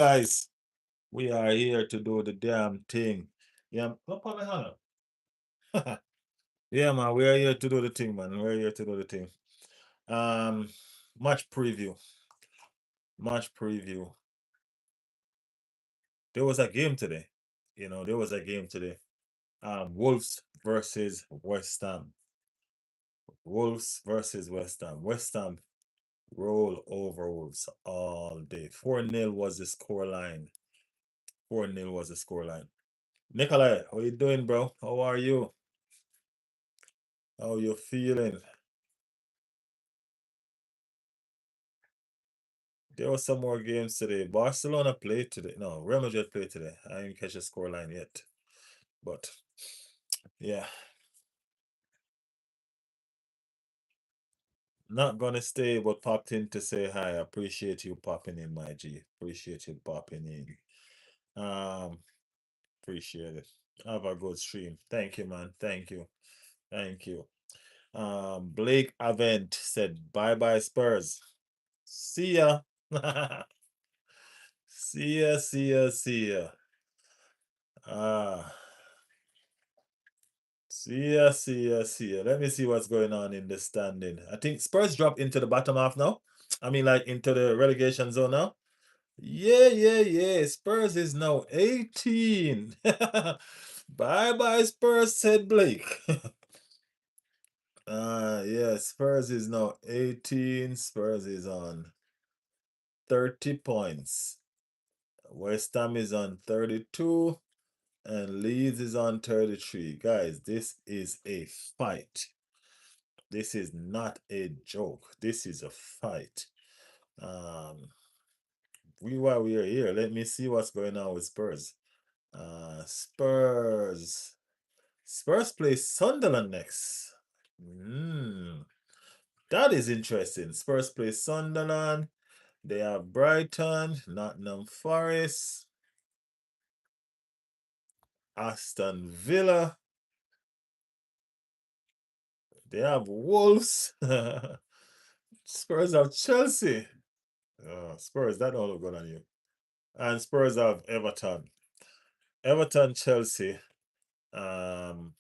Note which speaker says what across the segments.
Speaker 1: Guys, we are here to do the damn thing. Yeah, look on my hand. Yeah, man, we are here to do the thing, man. We're here to do the thing. Um, match preview. Match preview. There was a game today. There was a game today. Wolves versus West Ham. Wolves versus West Ham. West Ham roll over Wolves all day. 4-0 was the scoreline. 4-0 was the scoreline. Nikolai, how you doing, bro? How are you? How you feeling? There were some more games today. Barcelona played today. No, Real Madrid played today. I didn't catch the scoreline yet. But yeah, not gonna stay, but popped in to say hi. Appreciate you popping in, my G. Appreciate you popping in. Appreciate it. Have a good stream. Thank you, man. Thank you. Thank you. Blake Avent said bye bye Spurs. See ya. See ya, see ya, see ya. Ah. See ya, see ya, see ya. Let me see what's going on in the standing. I think Spurs dropped into the bottom half now. I mean, like into the relegation zone now. Yeah, yeah, yeah. Spurs is now 18. Bye bye, Spurs, said Blake. Yeah, Spurs is now 18. Spurs is on 30 points. West Ham is on 32. And Leeds is on 33. Guys, this is a fight. This is not a joke. This is a fight. Um, while we are here, let me see what's going on with Spurs. Spurs. Spurs play Sunderland next. That is interesting. Spurs play Sunderland. They have Brighton, Nottingham Forest, Aston Villa. They have Wolves. Spurs have Chelsea. Spurs, that don't look good on you. And Spurs have Everton. Everton, Chelsea, um,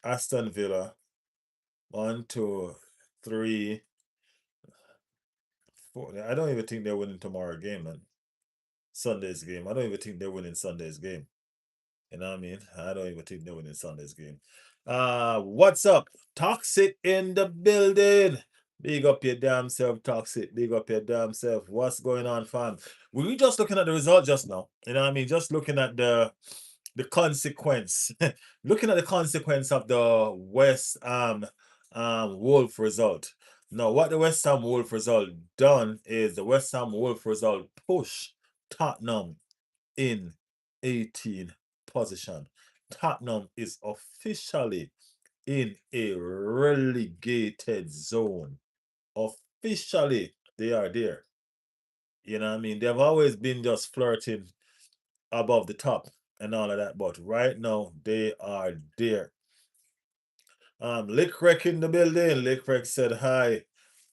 Speaker 1: Aston Villa. 1, 2, 3, 4. I don't even think they're winning tomorrow game, man. Sunday's game. I don't even think they're winning Sunday's game. You know what I mean? I don't even think they're winning Sunday's game. What's up? Toxic in the building. Big up your damn self, Toxic. Big up your damn self. What's going on, fam? We were just looking at the result just now. You know what I mean? Just looking at the consequence. Looking at the consequence of the West Wolf result. Now, what the West Ham Wolf result done is the West Ham Wolf result push Tottenham in 18 position. Tottenham is officially in a relegated zone. Officially, they are there. You know what I mean? They've always been just flirting above the top and all of that, but right now they are there. Lickrek in the building. Lickrek said hi.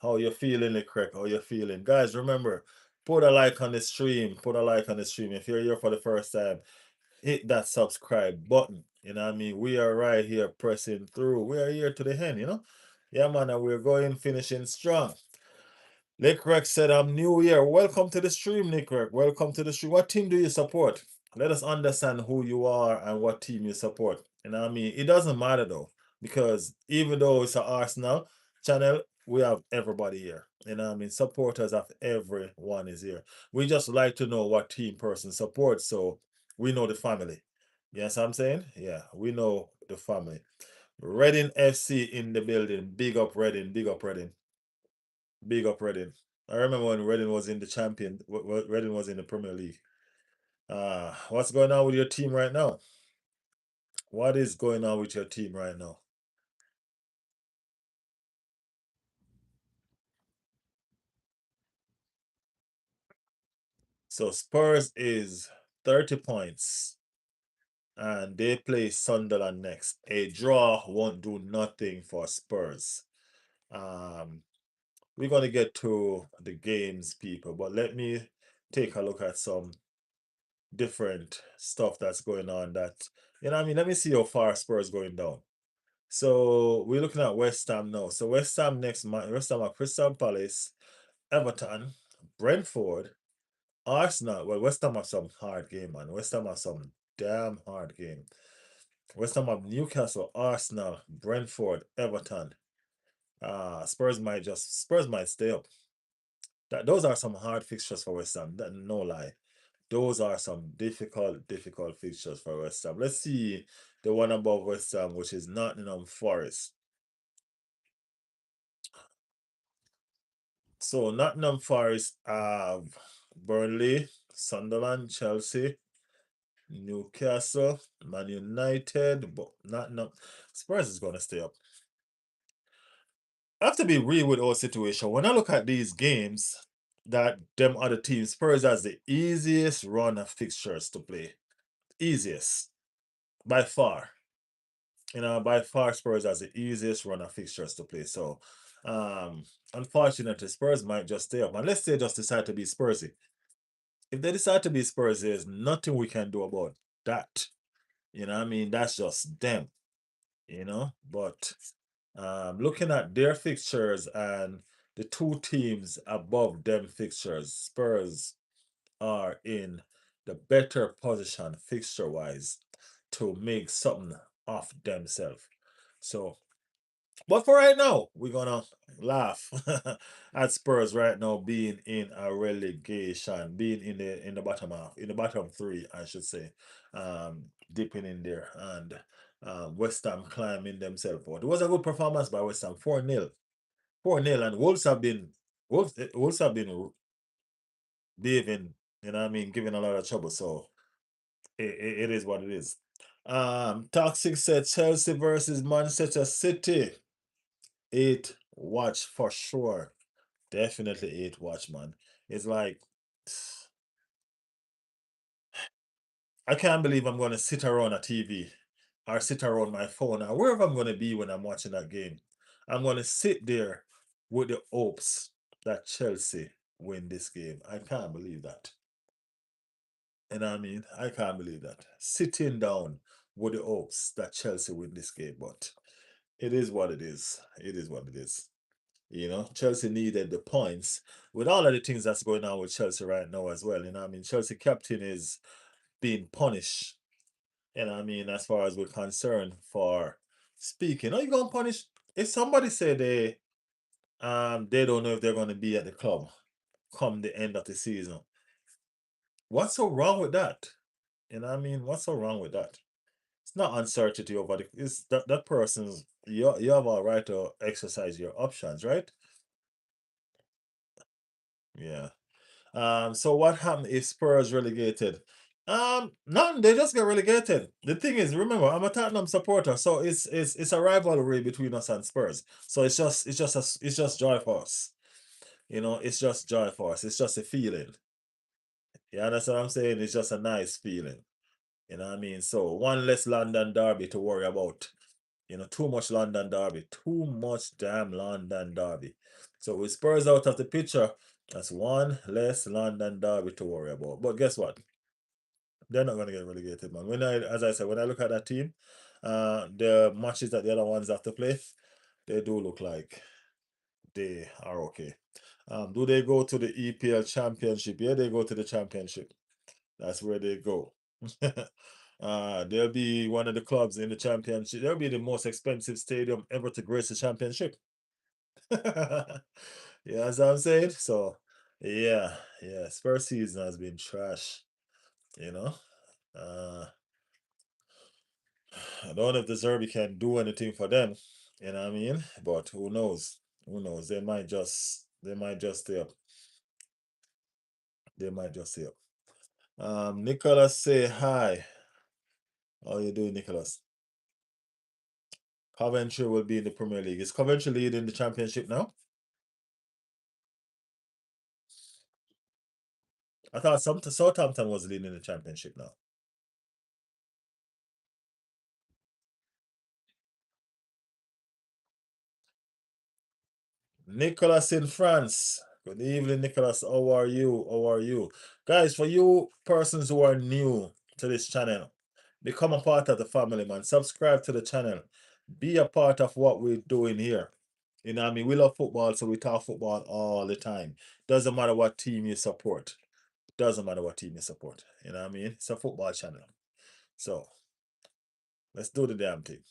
Speaker 1: How you feeling, Lickrek? How you feeling? Guys, remember, put a like on the stream. Put a like on the stream. If you're here for the first time, hit that subscribe button. You know what I mean? We are right here pressing through. We are here to the end, you know? Yeah, man, and we're going finishing strong. Lickrek said, I'm new here. Welcome to the stream, Lickrek. Welcome to the stream. What team do you support? Let us understand who you are and what team you support. You know what I mean? It doesn't matter though, because even though it's an Arsenal channel, we have everybody here. You know what I mean? Supporters of everyone is here. We just like to know what team person supports, so we know the family. Yes, I'm saying? Yeah, we know the family. Reading FC in the building. Big up Reading. Big up Reading. Big up Reading. I remember when Reading was in the champion. Reading was in the Premier League. What's going on with your team right now? What is going on with your team right now? So Spurs is 30 points and they play Sunderland next. A draw won't do nothing for Spurs. Um, we're gonna get to the games, people, but let me take a look at some different stuff that's going on that, I mean, let me see how far Spurs going down. So we're looking at West Ham now. So West Ham next month, West Ham are Crystal Palace, Everton, Brentford, Arsenal. Well, West Ham have some hard game, man. West Ham have some damn hard game. West Ham have Newcastle, Arsenal, Brentford, Everton. Spurs might stay up. Those are some hard fixtures for West Ham. No lie. Those are some difficult fixtures for West Ham. Let's see the one above West Ham, which is Nottingham Forest. So Nottingham Forest have Burnley, Sunderland, Chelsea, Newcastle, Man United, but Nottingham. Spurs is gonna stay up. I have to be real with our situation. When I look at these games, that them other teams, Spurs has the easiest run of fixtures to play. Easiest by far. By far Spurs has the easiest run of fixtures to play. So unfortunately, Spurs might just stay up. Unless they just decide to be Spursy. If they decide to be Spursy, there's nothing we can do about that. I mean, that's just them, But looking at their fixtures and the two teams above them fixtures, Spurs are in the better position fixture wise to make something of themselves. So, but for right now, we're gonna laugh at Spurs right now being in a relegation, being in the bottom half, in the bottom three, I should say, dipping in there, and West Ham climbing themselves out. It was a good performance by West Ham, 4-0. 4-0, and Wolves have been behaving, I mean, giving a lot of trouble. So it is what it is. Toxic said Chelsea versus Manchester City. 8 watch for sure. Definitely 8 watch, man. It's like I can't believe I'm gonna sit around a TV or sit around my phone or wherever I'm gonna be when I'm watching that game. I'm gonna sit there with the hopes that Chelsea win this game. I can't believe that. And I mean, I can't believe that. Sitting down with the hopes that Chelsea win this game, but it is what it is. It is what it is. Chelsea needed the points with all of the things that's going on with Chelsea right now as well. I mean, Chelsea captain is being punished. And I mean, as far as we're concerned, for speaking, are you going to punish? If somebody say they don't know if they're going to be at the club come the end of the season, what's so wrong with that? And I mean, what's so wrong with that? It's not uncertainty over it's that person's you have a right to exercise your options, right? Yeah. So what happened if Spurs relegated? None, they just get relegated. The thing is, remember, I'm a Tottenham supporter, so it's a rivalry between us and Spurs. So it's just joy for us. It's just joy for us. It's just a feeling. You understand what I'm saying? It's just a nice feeling. You know what I mean? So one less London derby to worry about. Too much London derby. Too much damn London derby. So with Spurs out of the picture, that's one less London derby to worry about. But guess what? They're not going to get relegated, man. As I said, when I look at that team, the matches that the other ones have to play, they do look like they are okay. Do they go to the EPL Championship? Yeah, they go to the Championship. That's where they go. They'll be one of the clubs in the Championship. They'll be the most expensive stadium ever to grace the Championship. Yeah, that's what I'm saying. So, yeah, yeah. Spurs season has been trash. You know, uh, I don't know if the Zerbi can do anything for them. You know what I mean? But who knows? Who knows? They might just stay up. They might just stay up. Nicholas say hi. How you doing, Nicholas? Coventry will be in the Premier League. Is Coventry leading the championship now? I thought Southampton was leading the championship now. Nicholas in France. Good evening, Nicholas. How are you? How are you? Guys, for you persons who are new to this channel, become a part of the family, man. Subscribe to the channel. Be a part of what we're doing here. You know what I mean? We love football, so we talk football all the time. Doesn't matter what team you support. Doesn't matter what team you support. You know what I mean? It's a football channel. So let's do the damn thing.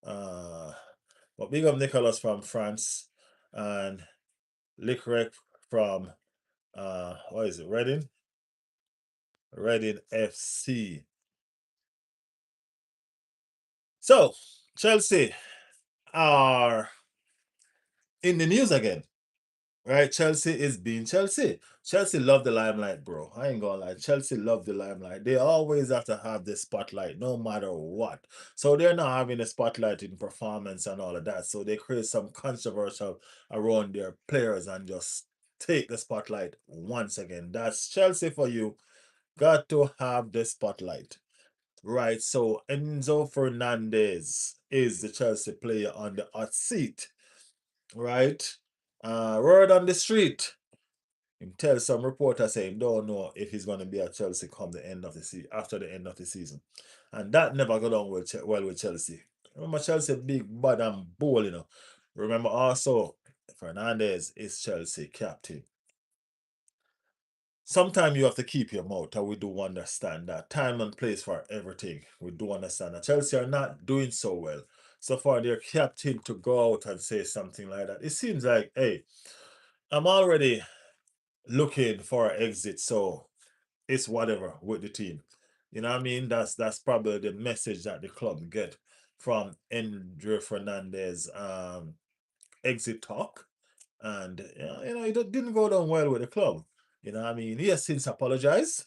Speaker 1: Uh but big up Nicholas from France and Licorice from what is it? Reading? Reading FC. So Chelsea are in the news again. Right? Chelsea is being Chelsea. Chelsea love the limelight, bro. I ain't gonna lie. Chelsea love the limelight. They always have to have the spotlight, no matter what. So they're not having the spotlight in performance and all of that. So they create some controversial around their players and just take the spotlight once again. That's Chelsea for you. Got to have the spotlight. Right. So Enzo Fernandez is the Chelsea player on the hot seat. Right. Word on the street. Him tell some reporter saying don't know if he's going to be at Chelsea come the end of the season, after the end of the season, and that never go down well with Chelsea. Remember Chelsea big, bad and bold, you know. Remember also Fernandez is Chelsea captain. Sometimes you have to keep your mouth, and we do understand that time and place for everything. We do understand that Chelsea are not doing so well. So for their captain to go out and say something like that, it seems like, hey, I'm already looking for an exit, so it's whatever with the team. You know what I mean? That's probably the message that the club get from Andre Fernandez exit talk. And it didn't go down well with the club. You know what I mean? He has since apologized.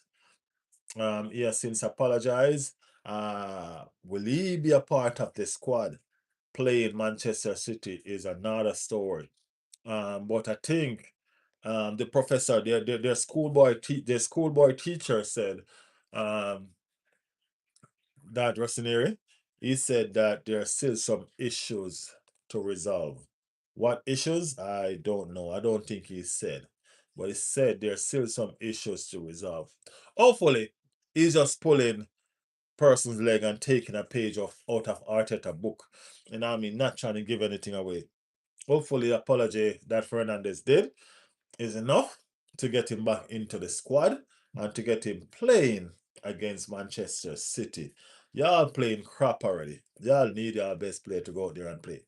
Speaker 1: He has since apologized. Will he be a part of the squad playing Manchester City is another story. But I think the professor, their schoolboy teacher said um, that Rossinieri, he said that there are still some issues to resolve. What issues? I don't know. I don't think he said. But he said there are still some issues to resolve. Hopefully, he's just pulling person's leg and taking a page out of Arteta book. And I mean, not trying to give anything away. Hopefully, the apology that Fernandez did is enough to get him back into the squad and to get him playing against Manchester City. Y'all playing crap already. Y'all need your best player to go out there and play.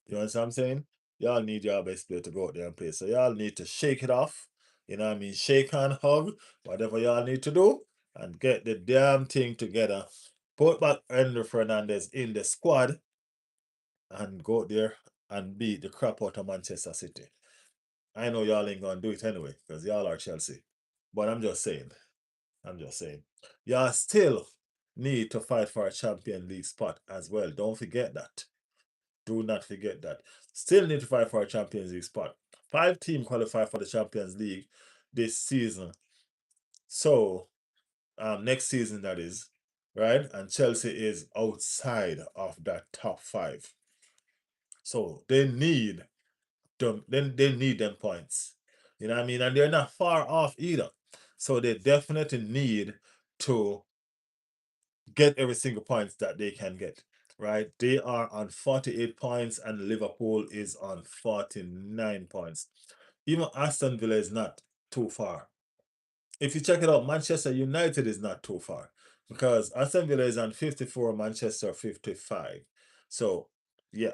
Speaker 1: You understand what I'm saying? Y'all need your best player to go out there and play. So y'all need to shake it off. You know what I mean? Shake and hug, whatever y'all need to do, and get the damn thing together. Put back Andrew Fernandez in the squad and go out there and beat the crap out of Manchester City. I know y'all ain't gonna do it anyway, because y'all are Chelsea. But I'm just saying. I'm just saying. Y'all still need to fight for a Champion League spot as well. Don't forget that. Do not forget that. Still need to fight for a Champions League spot. 5 teams qualify for the Champions League this season. So next season that is, right? And Chelsea is outside of that top 5. So they need them, then they need them points. You know what I mean? And they're not far off either. So they definitely need to get every single point that they can get. Right? They are on 48 points and Liverpool is on 49 points. Even Aston Villa is not too far. If you check it out, Manchester United is not too far because Aston Villa is on 54, Manchester 55. So, yeah,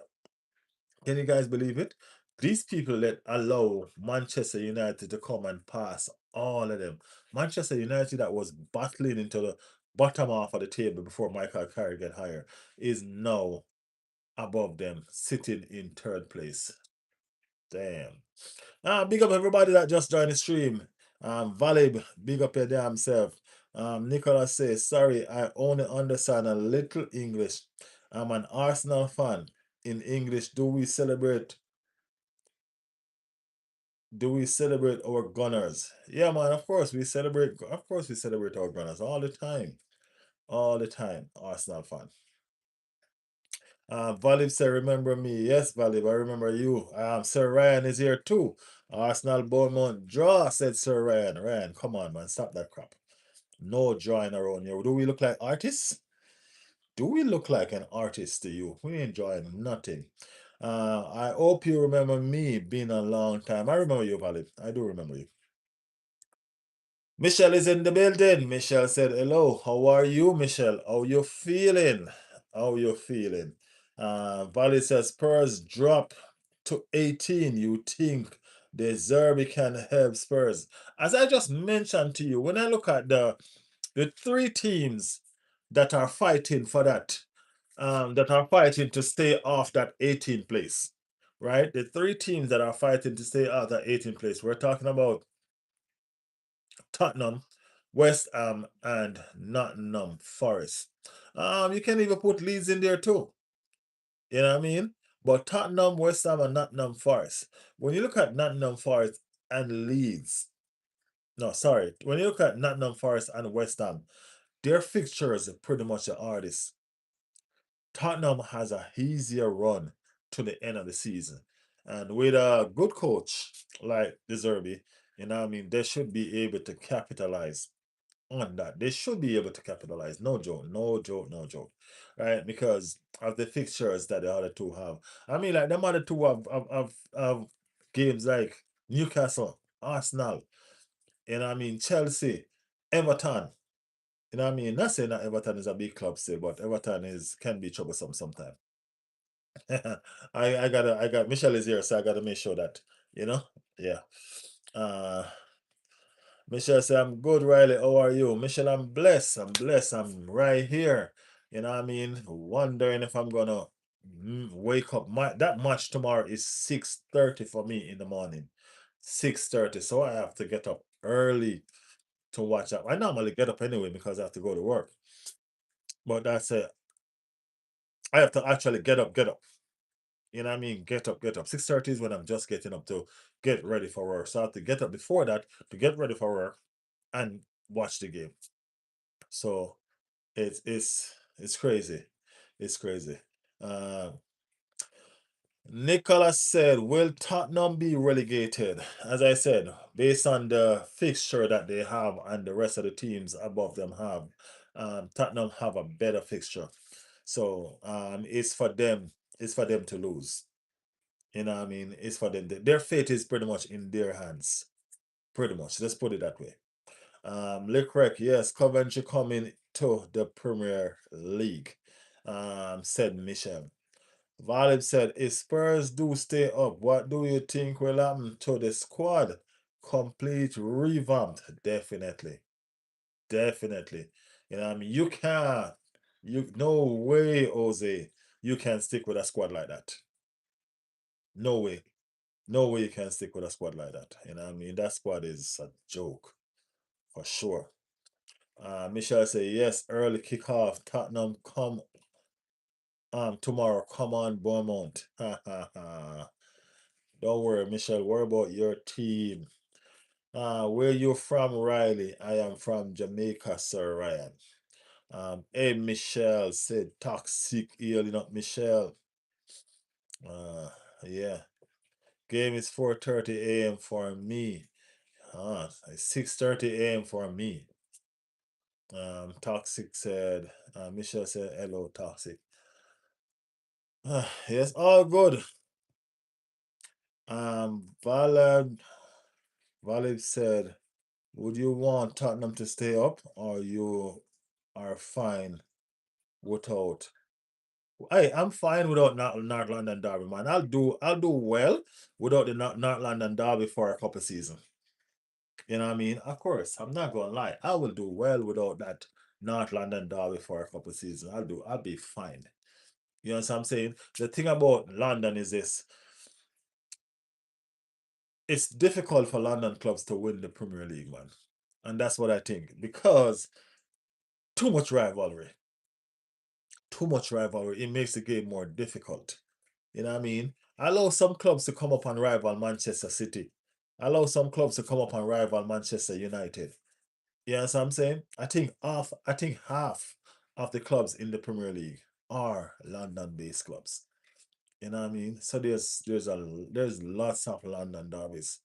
Speaker 1: can you guys believe it? These people let allow Manchester United to come and pass all of them. Manchester United that was battling into the bottom half of the table before Michael Carrick get higher is now above them, sitting in 3rd place. Damn. Big up everybody that just joined the stream. Valib, big up your damn self. Nicholas says, sorry, I only understand a little English. I'm an Arsenal fan. In English, do we celebrate our gunners? Yeah, man, of course we celebrate our gunners all the time. All the time, Arsenal fan. Valib said, remember me. Yes, Valib, I remember you. Sir Ryan is here too. Arsenal Bournemouth draw, said Sir Ryan. Ryan, come on, man. Stop that crap. No drawing around here. Do we look like artists? Do we look like an artist to you? We ain't drawing nothing. I hope you remember me. Been a long time. I remember you, Valib. I do remember you. Michelle is in the building. Michelle said, hello. How are you, Michelle? How you feeling? How you feeling? Valley says, Spurs drop to 18. You think the Zerbi can help Spurs? As I just mentioned to you, when I look at the three teams that are fighting for that are fighting to stay off that 18th place, right? The three teams that are fighting to stay off that 18th place. We're talking about Tottenham, West Ham, and Nottingham Forest. You can even put Leeds in there too. You know what I mean? But Tottenham, West Ham, and Nottingham Forest. When you look at Nottingham Forest and Leeds, no, sorry. When you look at Nottingham Forest and West Ham, their fixtures are pretty much the hardest. Tottenham has a easier run to the end of the season. And with a good coach like De Zerbi, you know what I mean, they should be able to capitalize on that. They should be able to capitalize. No joke, no joke, no joke. Right? Because of the fixtures that the other two have. I mean, like them other two have games like Newcastle, Arsenal, you know what I mean, Chelsea, Everton. You know what I mean? Not saying that Everton is a big club, say, but Everton can be troublesome sometimes. I got Michelle is here, so I gotta make sure that, you know, yeah. Uh Michelle say, I'm good, Riley. How are you? Michelle, I'm blessed. I'm blessed. I'm right here. You know what I mean? Wondering if I'm gonna wake up. That match tomorrow is 6:30 for me in the morning. 6:30. So I have to get up early to watch that. I normally get up anyway because I have to go to work. But that's it. I have to actually get up. You know what I mean? Get up, get up. 6:30 is when I'm just getting up to get ready for work. So I have to get up before that to get ready for work and watch the game. So it's crazy. It's crazy. Uh, Nicholas said, will Tottenham be relegated? As I said, based on the fixture that they have and the rest of the teams above them have, Tottenham have a better fixture. So it's for them to lose. You know what I mean? It's for them. Their fate is pretty much in their hands. Pretty much. Let's put it that way. Leclerc, yes, Coventry coming to the Premier League, said Michel. Valib said, if Spurs do stay up, what do you think will happen to the squad? Complete revamp. Definitely. Definitely. You know what I mean? You can't, no way, Jose, you can stick with a squad like that. No way. No way you can stick with a squad like that. You know what I mean? That squad is a joke, for sure. Michelle say yes, early kickoff. Tottenham come tomorrow. Come on, Bournemouth. Ha ha ha. Don't worry, Michelle. Worry about your team. Where you from, Riley? I am from Jamaica, Sir Ryan. Hey Michelle said toxic eel, you know, Michelle. Uh yeah. Game is 4:30 a.m. for me. It's 6:30 a.m. for me. Toxic said, Michelle said, hello, Toxic. Yes, all good. Valid said, would you want Tottenham to stay up or you are fine without? I'm fine without North London Derby, man. I'll do well without the North London Derby for a couple seasons. You know what I mean? Of course, I'm not gonna lie. I will do well without that North London Derby for a couple seasons. I'll be fine. You know what I'm saying? The thing about London is this. It's difficult for London clubs to win the Premier League, man. And that's what I think. Because too much rivalry. Too much rivalry. It makes the game more difficult. You know what I mean? Allow some clubs to come up and rival Manchester City. Allow some clubs to come up and rival Manchester United. You know what I'm saying? I think half of the clubs in the Premier League. are London-based clubs. You know what I mean? So there's lots of London derbies.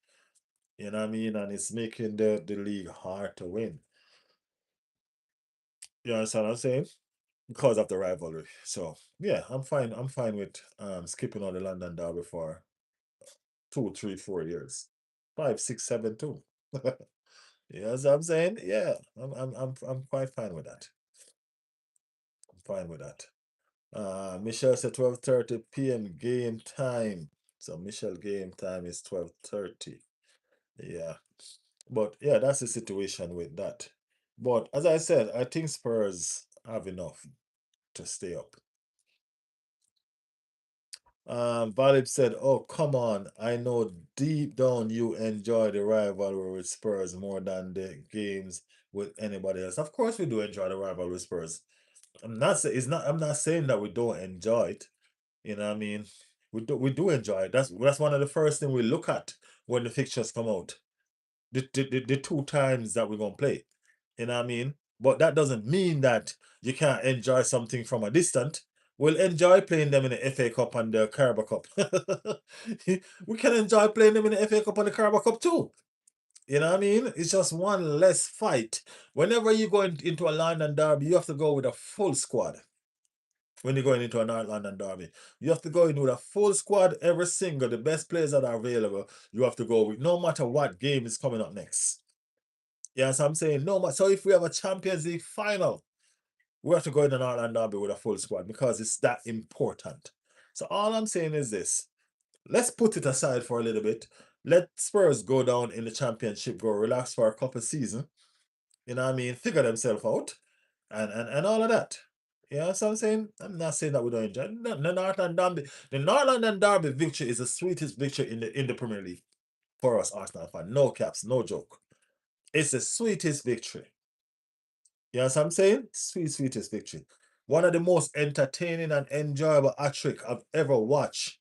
Speaker 1: You know what I mean? And it's making the league hard to win. You understand what I'm saying? Because of the rivalry. So yeah, I'm fine with skipping on the London derby for 2, 3, 4 years. 5, 6, 7 too. You know what I'm saying? Yeah, I'm quite fine with that. I'm fine with that. Michelle said 12:30 p.m. game time. So Michelle game time is 12:30. Yeah. But yeah, that's the situation with that. But as I said, I think Spurs have enough to stay up. Valib said, "Oh, come on. I know deep down you enjoy the rivalry with Spurs more than the games with anybody else. Of course we do enjoy the rivalry with Spurs. I'm not saying that we don't enjoy it. You know what I mean? We do enjoy it. That's one of the first thing we look at when the fixtures come out. The two times that we're gonna play. You know what I mean? But that doesn't mean that you can't enjoy something from a distance. We'll enjoy playing them in the FA Cup and the Carabao Cup. We can enjoy playing them in the FA Cup and the Carabao Cup too. You know what I mean? It's just one less fight. Whenever you go into a London derby, you have to go with a full squad. When you're going into a North London derby, you have to go in with a full squad, every single, the best players that are available. You have to go with no matter what game is coming up next. Yeah, so I'm saying no matter. So if we have a Champions League final, we have to go in an Ireland derby with a full squad because it's that important. So all I'm saying is this: let's put it aside for a little bit. Let Spurs go down in the championship, go relax for a couple season. You know what I mean? Figure themselves out and all of that. Yeah, so I'm saying I'm not saying that we don't enjoy the Northland Derby. The Northland Derby victory is the sweetest victory in the Premier League for us Arsenal fans. No caps, no joke. It's the sweetest victory. You know what I'm saying? Sweetest victory. One of the most entertaining and enjoyable hat-trick I've ever watched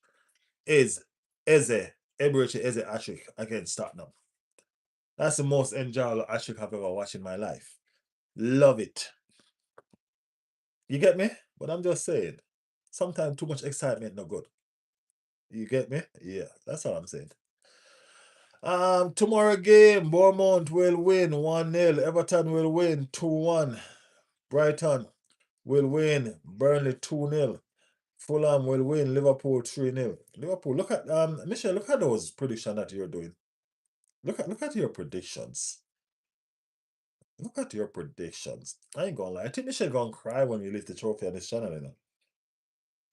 Speaker 1: is Eze, Emirates Eze hat-trick against Tottenham. That's the most enjoyable hat-trick I've ever watched in my life. Love it. You get me? But I'm just saying, sometimes too much excitement no good. You get me? Yeah, that's all I'm saying. Tomorrow game, Bournemouth will win 1-0. Everton will win 2-1. Brighton will win. Burnley 2-0. Fulham will win. Liverpool 3-0. Liverpool, look at Michelle, look at those predictions that you're doing. Look at your predictions. Look at your predictions. I ain't gonna lie. I think Michelle gonna cry when we lift the trophy on this channel, you know.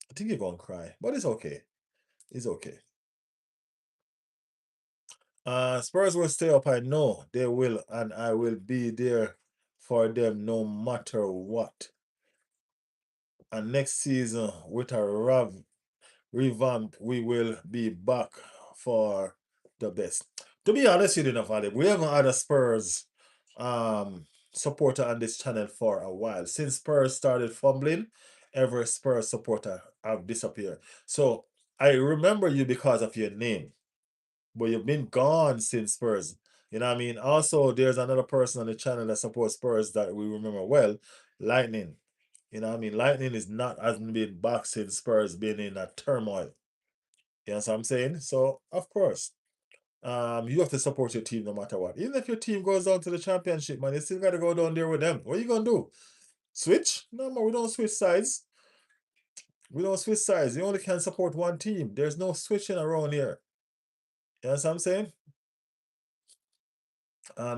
Speaker 1: I think you're gonna cry. But it's okay. It's okay. Spurs will stay up. I know they will, and I will be there for them no matter what. And next season, with a revamp, we will be back for the best. To be honest with you, Navali, we haven't had a Spurs supporter on this channel for a while. Since Spurs started fumbling, every Spurs supporter have disappeared. So I remember you because of your name, but you've been gone since Spurs. You know what I mean? Also, there's another person on the channel that supports Spurs that we remember well, Lightning. You know what I mean? Lightning is not hasn't been back since Spurs been in a turmoil. You know what I'm saying? So of course, you have to support your team no matter what. Even if your team goes down to the championship, man, you still gotta go down there with them. What are you gonna do? Switch? No, man, we don't switch sides. We don't switch sides. You only can support one team. There's no switching around here. You know what I'm saying?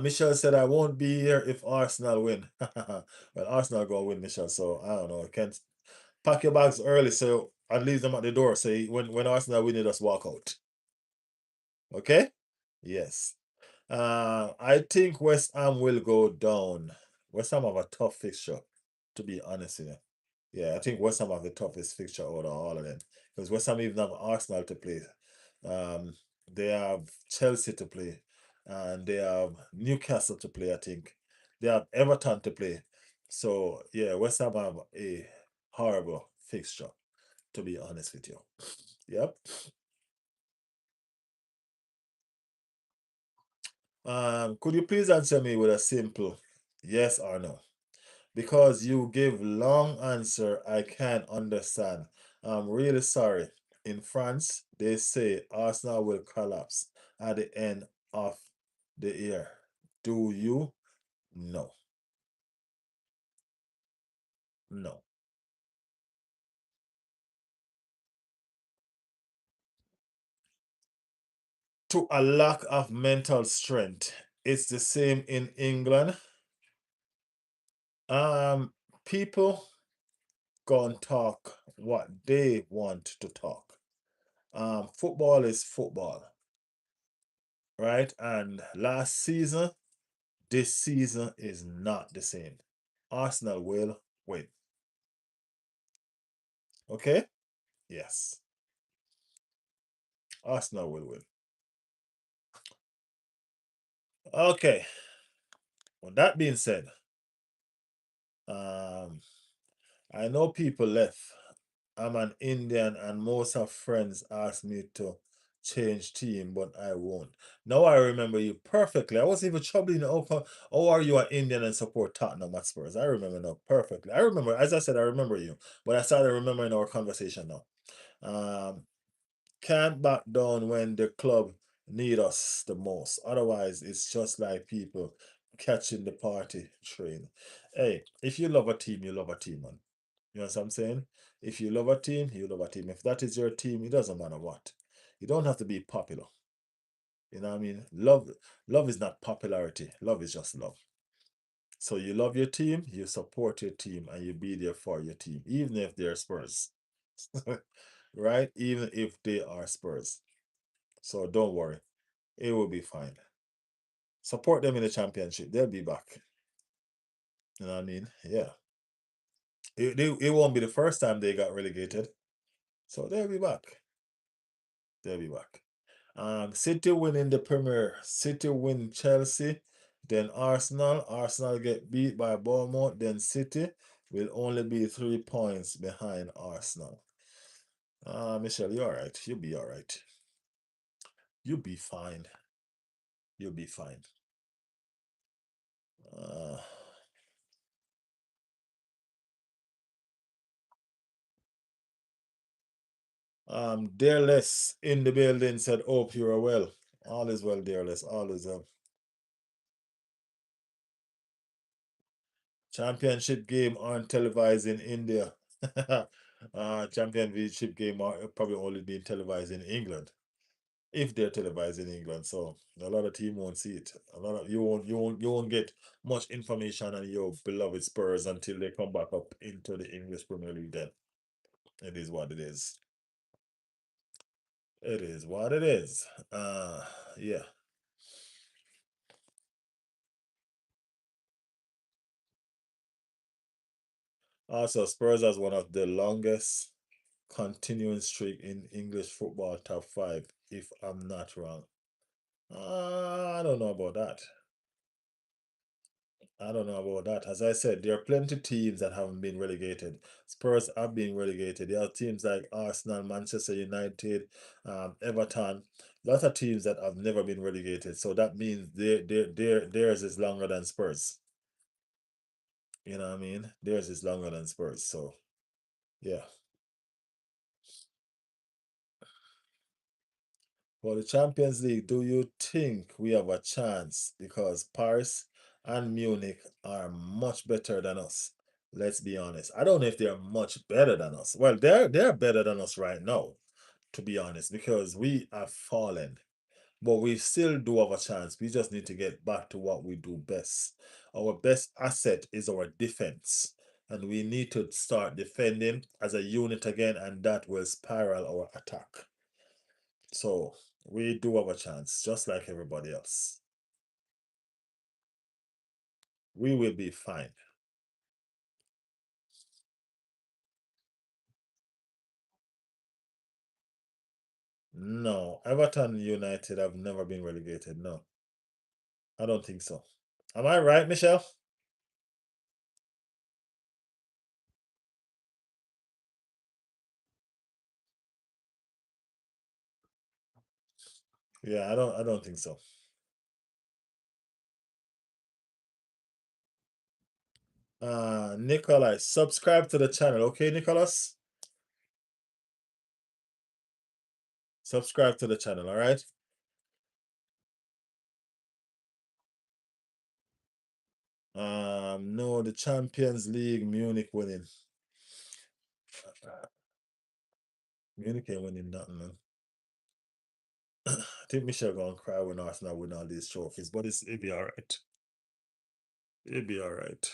Speaker 1: Michelle said I won't be here if Arsenal win. Well, Arsenal gonna win, Michelle. So I don't know. Can't pack your bags early so and leave them at the door. So when Arsenal win, you just walk out. Okay? Yes. I think West Ham will go down. West Ham have a tough fixture, to be honest with you. Yeah, I think West Ham have the toughest fixture out of all of them. Because West Ham even have Arsenal to play. Um, they have Chelsea to play. And they have Newcastle to play, I think. They have Everton to play. So yeah, West Ham have a horrible fixture, to be honest with you. Yep. Could you please answer me with a simple yes or no? Because you give long answer, I can't understand. I'm really sorry. In France, they say Arsenal will collapse at the end of the year. Do you? No. No. To a lack of mental strength. It's the same in England. Um, People go and talk what they want to talk. Football is football, right? And last season, this season is not the same. Arsenal will win. Okay? Yes. Arsenal will win. Okay. With that being said, um, I know people left. I'm an Indian and most of friends ask me to change team, but I won't. Now I remember you perfectly. I was even troubling you. Oh, are you an Indian and support Tottenham at Spurs? I remember now perfectly. I remember, as I said, I remember you. But I started remembering our conversation now. Um, can't back down when the club need us the most. Otherwise, it's just like people catching the party train. Hey, if you love a team, you love a team, man. You know what I'm saying? If you love a team, you love a team. If that is your team, it doesn't matter what. You don't have to be popular. You know what I mean? Love is not popularity. Love is just love. So you love your team, you support your team, and you be there for your team, even if they're Spurs. Right? Even if they are Spurs. So don't worry. It will be fine. Support them in the championship. They'll be back. You know what I mean? Yeah. It won't be the first time they got relegated. So they'll be back. They'll be back. City winning the Premier. City win Chelsea, then Arsenal. Arsenal get beat by Bournemouth, then City will only be 3 points behind Arsenal. Michelle, you all right? You'll be all right. You'll be fine. You'll be fine. Uh, Dearless in the building said, "Hope you are well. All is well, Dearless. All is well." Championship game aren't televised in India. Championship game are probably only being televised in England, if they're televised in England. So a lot of team won't see it. A lot of you won't get much information on your beloved Spurs until they come back up into the English Premier League. Then it is what it is. It is what it is. Yeah. Also, Spurs has one of the longest continuing streak in English football top five, if I'm not wrong. I don't know about that. I don't know about that. As I said, there are plenty of teams that haven't been relegated. Spurs have been relegated. There are teams like Arsenal, Manchester United, Everton. Lots of teams that have never been relegated. So that means theirs is longer than Spurs. You know what I mean? Theirs is longer than Spurs. So yeah. For the Champions League, do you think we have a chance? Because Paris and Munich are much better than us. Let's be honest. I don't know if they're much better than us. Well, they're better than us right now, to be honest, because we have fallen. But we still do have a chance. We just need to get back to what we do best. Our best asset is our defense. And we need to start defending as a unit again, and that will spiral our attack. So we do have a chance, just like everybody else. We will be fine. No, Everton United have never been relegated. No, I don't think so. Am I right, Michelle? Yeah, I don't think so. Nicholas, subscribe to the channel, okay, Nicholas? Subscribe to the channel, all right? No, the Champions League, Munich winning. Munich ain't winning nothing, man. I think Michelle gonna cry when Arsenal win all these trophies, but it'll be all right. It'll be all right.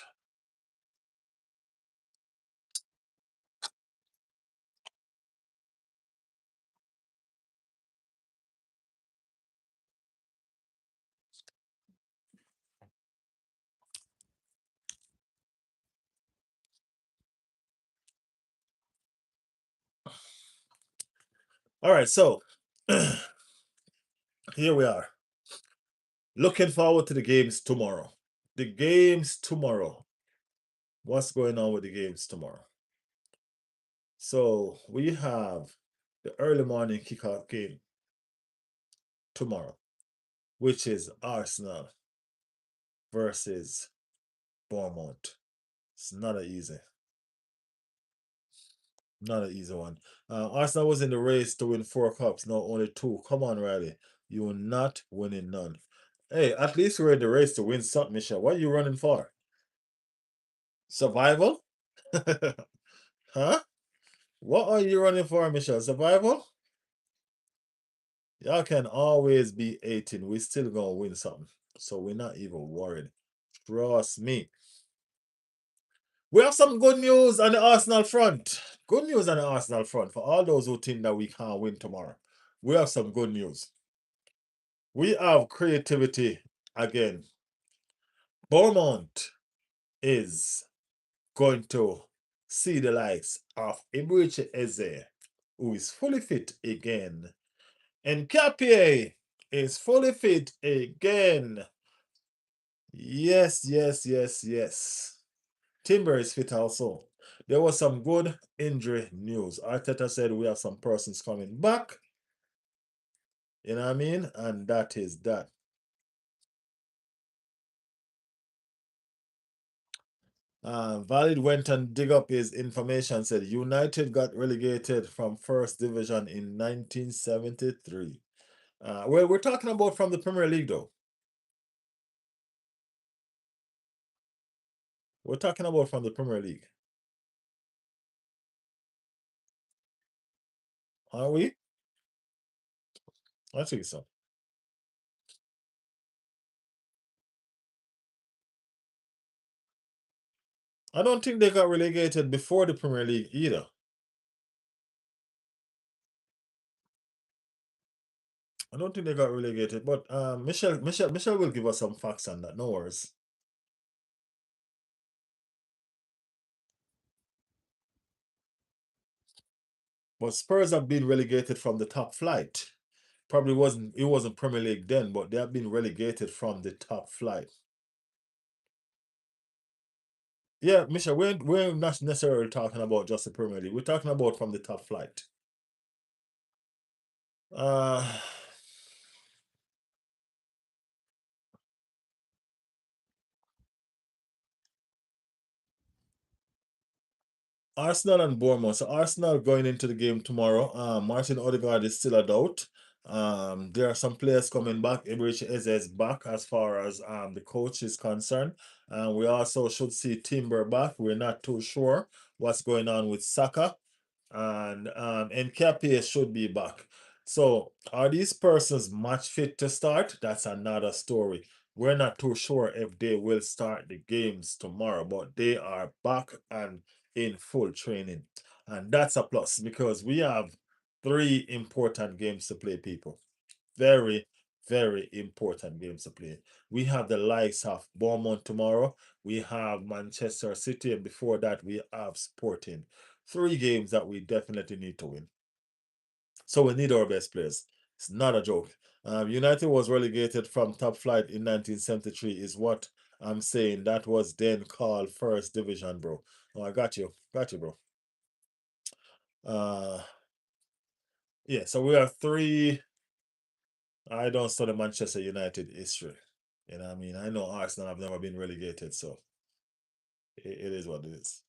Speaker 1: All right, so here we are. Looking forward to the games tomorrow. The games tomorrow. What's going on with the games tomorrow? So we have the early morning kickoff game tomorrow, which is Arsenal versus Bournemouth. It's not an easy one. Arsenal was in the race to win 4 cups, now only 2. Come on, Riley. You're not winning none. Hey, at least we're in the race to win something, Michelle. What are you running for? Survival? Huh? What are you running for, Michelle? Survival? Y'all can always be 18. We still gonna win something. So we're not even worried. Trust me. We have some good news on the Arsenal front. Good news on the Arsenal front for all those who think that we can't win tomorrow. We have some good news. We have creativity again. Bournemouth is going to see the likes of Emirates, who is fully fit again. And Capier is fully fit again. Yes, yes, yes, yes. Timber is fit also. There was some good injury news. Arteta said we have some persons coming back. You know what I mean? And that is that. Valid went and dig up his information, said United got relegated from first division in 1973. Well, we're talking about from the Premier League, though. We're talking about from the Premier League. Are we? I think so. I don't think they got relegated before the Premier League either. I don't think they got relegated, but Michelle will give us some facts on that. No worries. But Spurs have been relegated from the top flight. Probably it wasn't Premier League then, but they have been relegated from the top flight. Yeah, Michelle, we're not necessarily talking about just the Premier League. We're talking about from the top flight. Uh Arsenal and Bournemouth. So Arsenal going into the game tomorrow. Martin Odegaard is still a doubt. There are some players coming back. Emirates is back as far as the coach is concerned. We also should see Timber back. We're not too sure what's going on with Saka. And Nketiah should be back. So are these persons match fit to start? That's another story. We're not too sure if they will start the games tomorrow, but they are back and in full training. And that's a plus because we have 3 important games to play, people. Very, very important games to play. We have the likes of Bournemouth tomorrow. We have Manchester City, and before that, we have Sporting. 3 games that we definitely need to win. So we need our best players. It's not a joke. United was relegated from top flight in 1973, is what I'm saying. That was then called First Division, bro. Oh, I got you. Got you, bro. Uh, yeah, so we have 3. I don't study Manchester United history. You know what I mean? I know Arsenal have never been relegated, so It is what it is.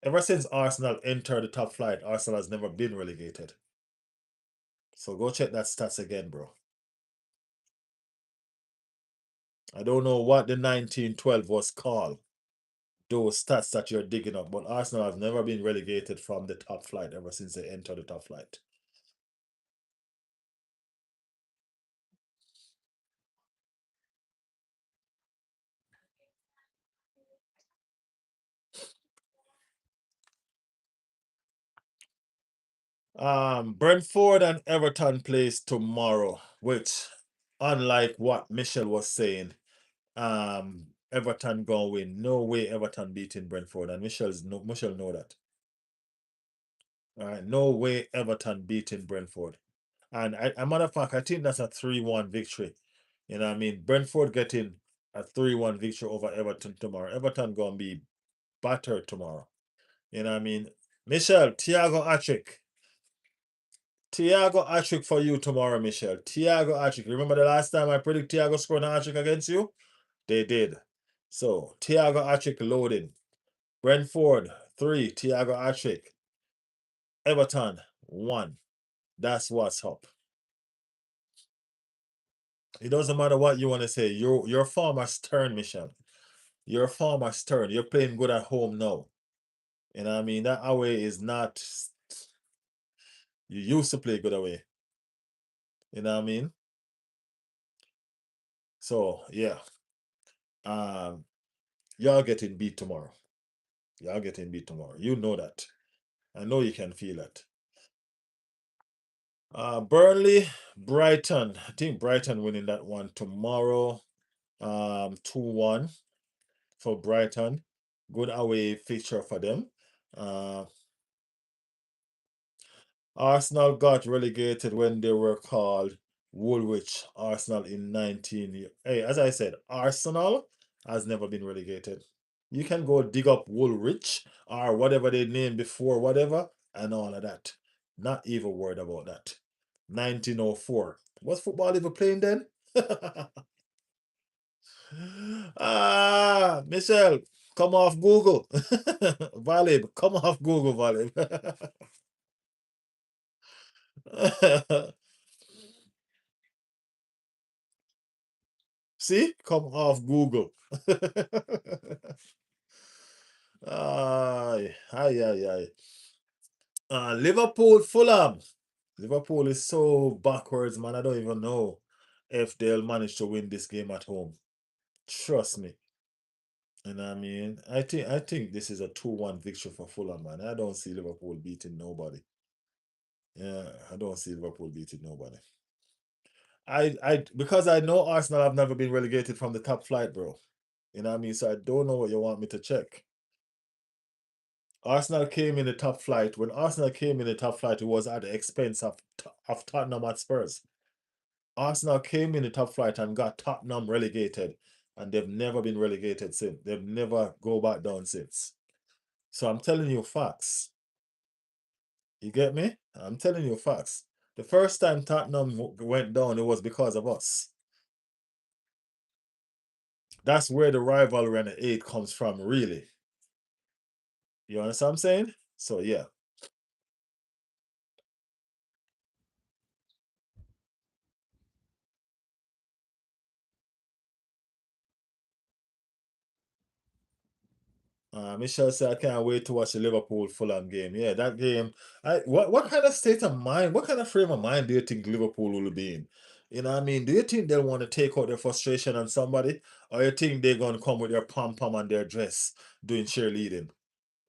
Speaker 1: Ever since Arsenal entered the top flight, Arsenal has never been relegated. So go check that stats again, bro. I don't know what the 1912 was called, those stats that you're digging up, but Arsenal have never been relegated from the top flight ever since they entered the top flight. Brentford and Everton plays tomorrow, which, unlike what Michelle was saying, Everton gonna win. No way Everton beating Brentford, and Michelle know that. All right, no way Everton beating Brentford. And a matter of fact, I think that's a 3-1 victory. You know what I mean? Brentford getting a 3-1 victory over Everton tomorrow. Everton gonna be battered tomorrow. You know what I mean? Michelle, Thiago Attrick. Thiago Attrick for you tomorrow, Michelle. Thiago Attrick. Remember the last time I predict Thiago scored an Attrick against you? They did. So Thiago Attrick loading. Brentford 3, Thiago Attrick. Everton 1. That's what's up. It doesn't matter what you want to say. Your farmer's turn, Michelle. Your farmer's turn. You're playing good at home now. You know what I mean? That away is not. You used to play good away. You know what I mean? So yeah. Um, y'all getting beat tomorrow. Y'all getting beat tomorrow. You know that. I know you can feel it. Burnley, Brighton. I think Brighton winning that one tomorrow. 2-1 for Brighton. Good away fixture for them. Uh, Arsenal got relegated when they were called Woolwich Arsenal in 19. Hey, as I said, Arsenal has never been relegated. You can go dig up Woolwich or whatever they named before, whatever, and all of that. Not even worried about that. 1904. Was football even playing then? Michelle, come off Google. Valib, come off Google, Valib. See, come off Google. Ay, ay, ay, ay. Liverpool, Fulham. Liverpool is so backwards, man. I don't even know if they'll manage to win this game at home. Trust me. And I mean, I think this is a 2-1 victory for Fulham, man. I don't see Liverpool beating nobody. Yeah, I don't see Liverpool beating nobody. Because I know Arsenal have never been relegated from the top flight, bro. You know what I mean? So I don't know what you want me to check. Arsenal came in the top flight. When Arsenal came in the top flight, it was at the expense of Tottenham Spurs. Arsenal came in the top flight and got Tottenham relegated, and they've never been relegated since. They've never go back down since. So I'm telling you facts. You get me? I'm telling you facts. The first time Tottenham went down, it was because of us. That's where the rivalry and the hate comes from, really. You understand what I'm saying? So yeah. Michelle said, I can't wait to watch the Liverpool Fulham game. Yeah, that game. What kind of state of mind, what kind of frame of mind do you think Liverpool will be in? You know what I mean? Do you think they'll want to take out their frustration on somebody? Or you think they're gonna come with their pom-pom and their dress doing cheerleading?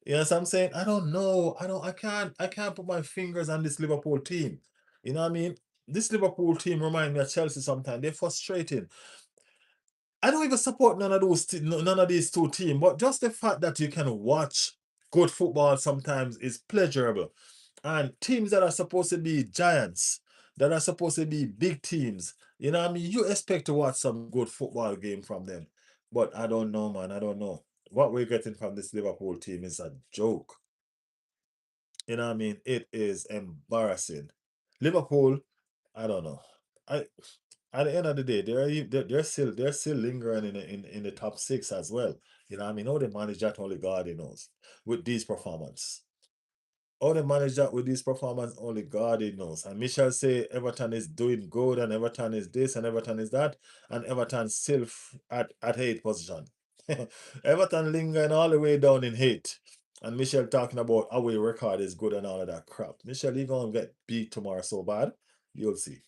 Speaker 1: You know what I'm saying? I don't know. I can't put my fingers on this Liverpool team. You know what I mean? This Liverpool team remind me of Chelsea sometimes. They're frustrating. I don't even support none of these two teams, but just the fact that you can watch good football sometimes is pleasurable. And teams that are supposed to be giants, that are supposed to be big teams, you know what I mean? You expect to watch some good football game from them. But I don't know, man. I don't know. What we're getting from this Liverpool team is a joke. You know what I mean? It is embarrassing. Liverpool, I don't know. I At the end of the day, they're still lingering in the top six as well. You know, what I mean, how they manage that only God knows with these performance. How they manage that with this performance, only God knows. And Michelle say Everton is doing good, and Everton is this, and Everton is that, and Everton still at eighth position. Everton lingering all the way down in eighth. And Michelle talking about away record is good and all of that crap. Michelle, you gonna get beat tomorrow so bad. You'll see.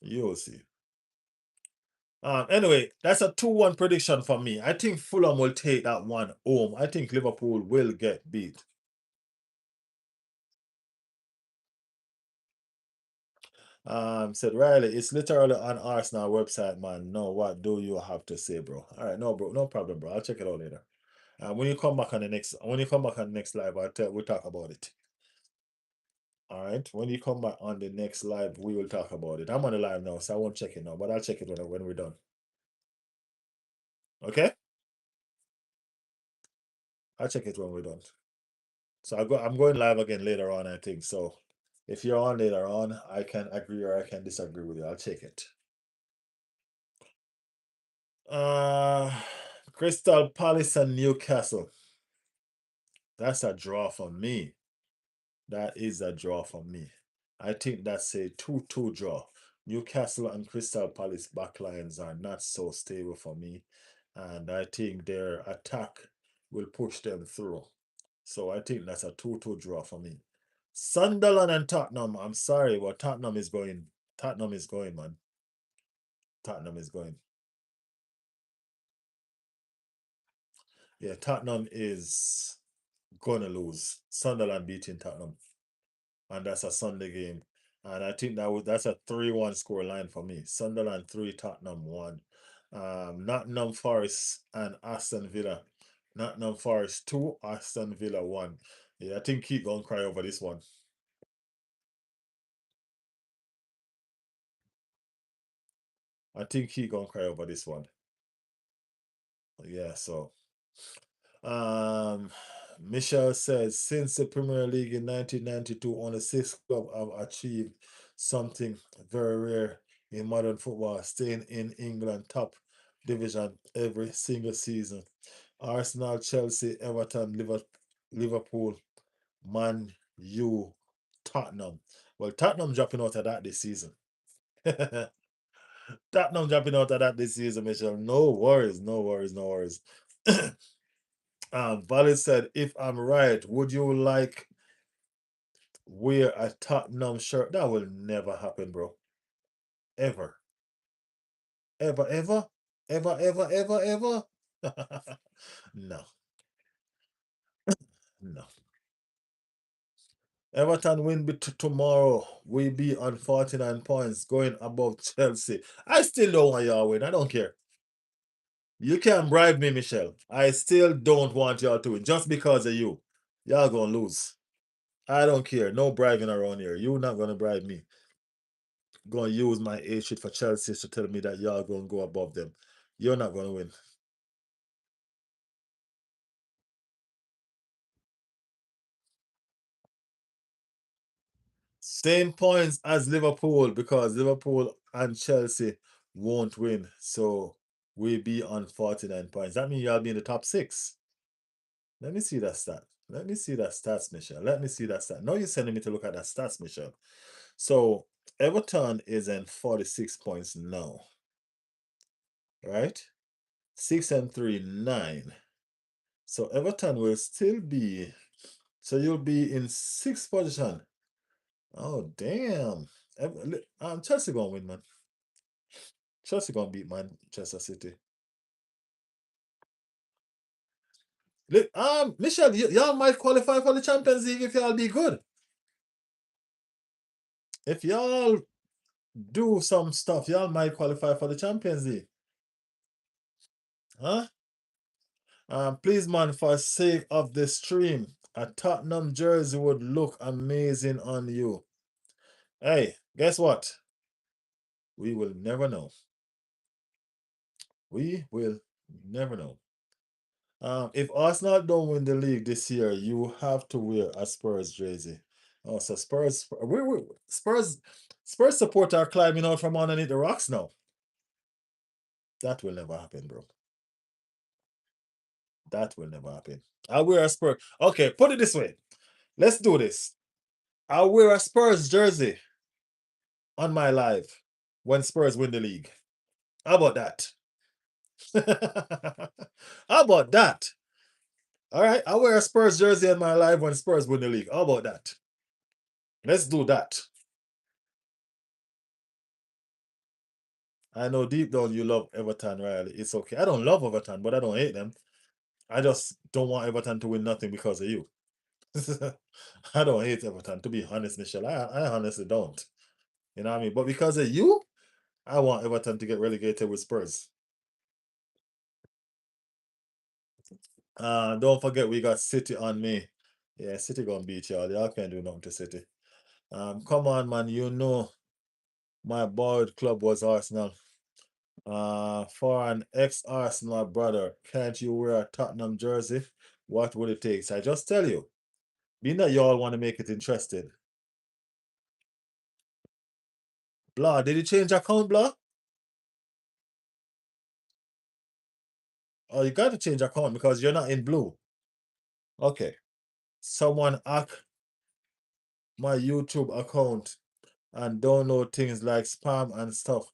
Speaker 1: You'll see. Anyway, that's a 2-1 prediction for me. I think Fulham will take that one home. I think Liverpool will get beat. Said Riley, it's literally on Arsenal website, man. No, what do you have to say, bro? All right, no, bro, no problem, bro. I'll check it out later. When you come back on the next live, we'll talk about it. All right, when you come back on the next live, we will talk about it. I'm on the live now, so I won't check it now, but I'll check it when we're done. Okay, I'll check it when we're done. So I'm going live again later on, I think. So if you're on later on, I can agree or I can disagree with you. I'll check it. Uh Crystal Palace and Newcastle. That's a draw for me. That is a draw for me. I think that's a 2-2 draw. Newcastle and Crystal Palace backlines are not so stable for me. And I think their attack will push them through. So I think that's a 2-2 draw for me. Sunderland and Tottenham. I'm sorry, but Tottenham is going. Tottenham is going, man. Tottenham is going. Yeah, Tottenham is gonna lose. Sunderland beating Tottenham, and that's a Sunday game. And I think that's a 3-1 score line for me. Sunderland 3, Tottenham 1. Nottingham Forest and Aston Villa. Nottingham Forest 2, Aston Villa 1. Yeah, I think keep going cry over this one. I think he gonna cry over this one. Yeah, so um Michelle says since the Premier League in 1992, only six clubs have achieved something very rare in modern football, staying in England top division every single season. Arsenal, Chelsea, Everton, Liverpool, Man U, Tottenham. Well, Tottenham dropping out of that this season. Tottenham dropping out of that this season, Michelle. No worries, no worries, no worries. Valley said, if I'm right, would you like wear a Tottenham shirt? That will never happen, bro. Ever. Ever, ever? Ever, ever, ever, ever? No, no. Everton win tomorrow. We be on 49 points, going above Chelsea. I still don't want y'all win. I don't care. You can bribe me, Michelle. I still don't want y'all to win just because of you. Y'all gonna lose. I don't care. No bribing around here. You're not gonna bribe me. Gonna use my A sheet for Chelsea to tell me that y'all gonna go above them. You're not gonna win. Same points as Liverpool because Liverpool and Chelsea won't win. So we be on 49 points. That means y'all be in the top six. Let me see that stat. Let me see that stats, Michelle. Let me see that stat. Now you're sending me to look at that stats, Michelle. So Everton is in 46 points now, right? 6 and 3, 9. So Everton will still be. So you'll be in sixth position. Oh damn! Chelsea gonna win, man. Chelsea gonna beat Manchester City. Look, Michelle, y'all might qualify for the Champions League if y'all be good. If y'all do some stuff, y'all might qualify for the Champions League. Huh? Please, man, for sake of the stream, a Tottenham jersey would look amazing on you. Hey, guess what? We will never know. We will never know. If Arsenal don't win the league this year, you have to wear a Spurs jersey. Oh, so Spurs, Spurs supporter are climbing out from underneath the rocks now. That will never happen, bro. That will never happen. I wear a Spurs. Okay, put it this way. Let's do this. I wear a Spurs jersey on my live when Spurs win the league. How about that? How about that? All right, I wear a Spurs jersey on my live when Spurs win the league. How about that? Let's do that. I know deep down you love Everton, Riley. It's okay. I don't love Everton, but I don't hate them. I just don't want Everton to win nothing because of you. I don't hate Everton, to be honest, Michelle. I honestly don't. You know what I mean? But because of you, I want Everton to get relegated with Spurs. Don't forget we got City on me. Yeah, City gonna beat y'all. Y'all can't do nothing to City. Come on, man. You know my boyhood club was Arsenal. For an ex-Arsenal brother, can't you wear a Tottenham jersey? What would it take? So I just tell you, being that y'all want to make it interesting. Blah, did you change account, blah? Oh, you got to change account because you're not in blue. Okay. Someone hack my YouTube account and download things like spam and stuff,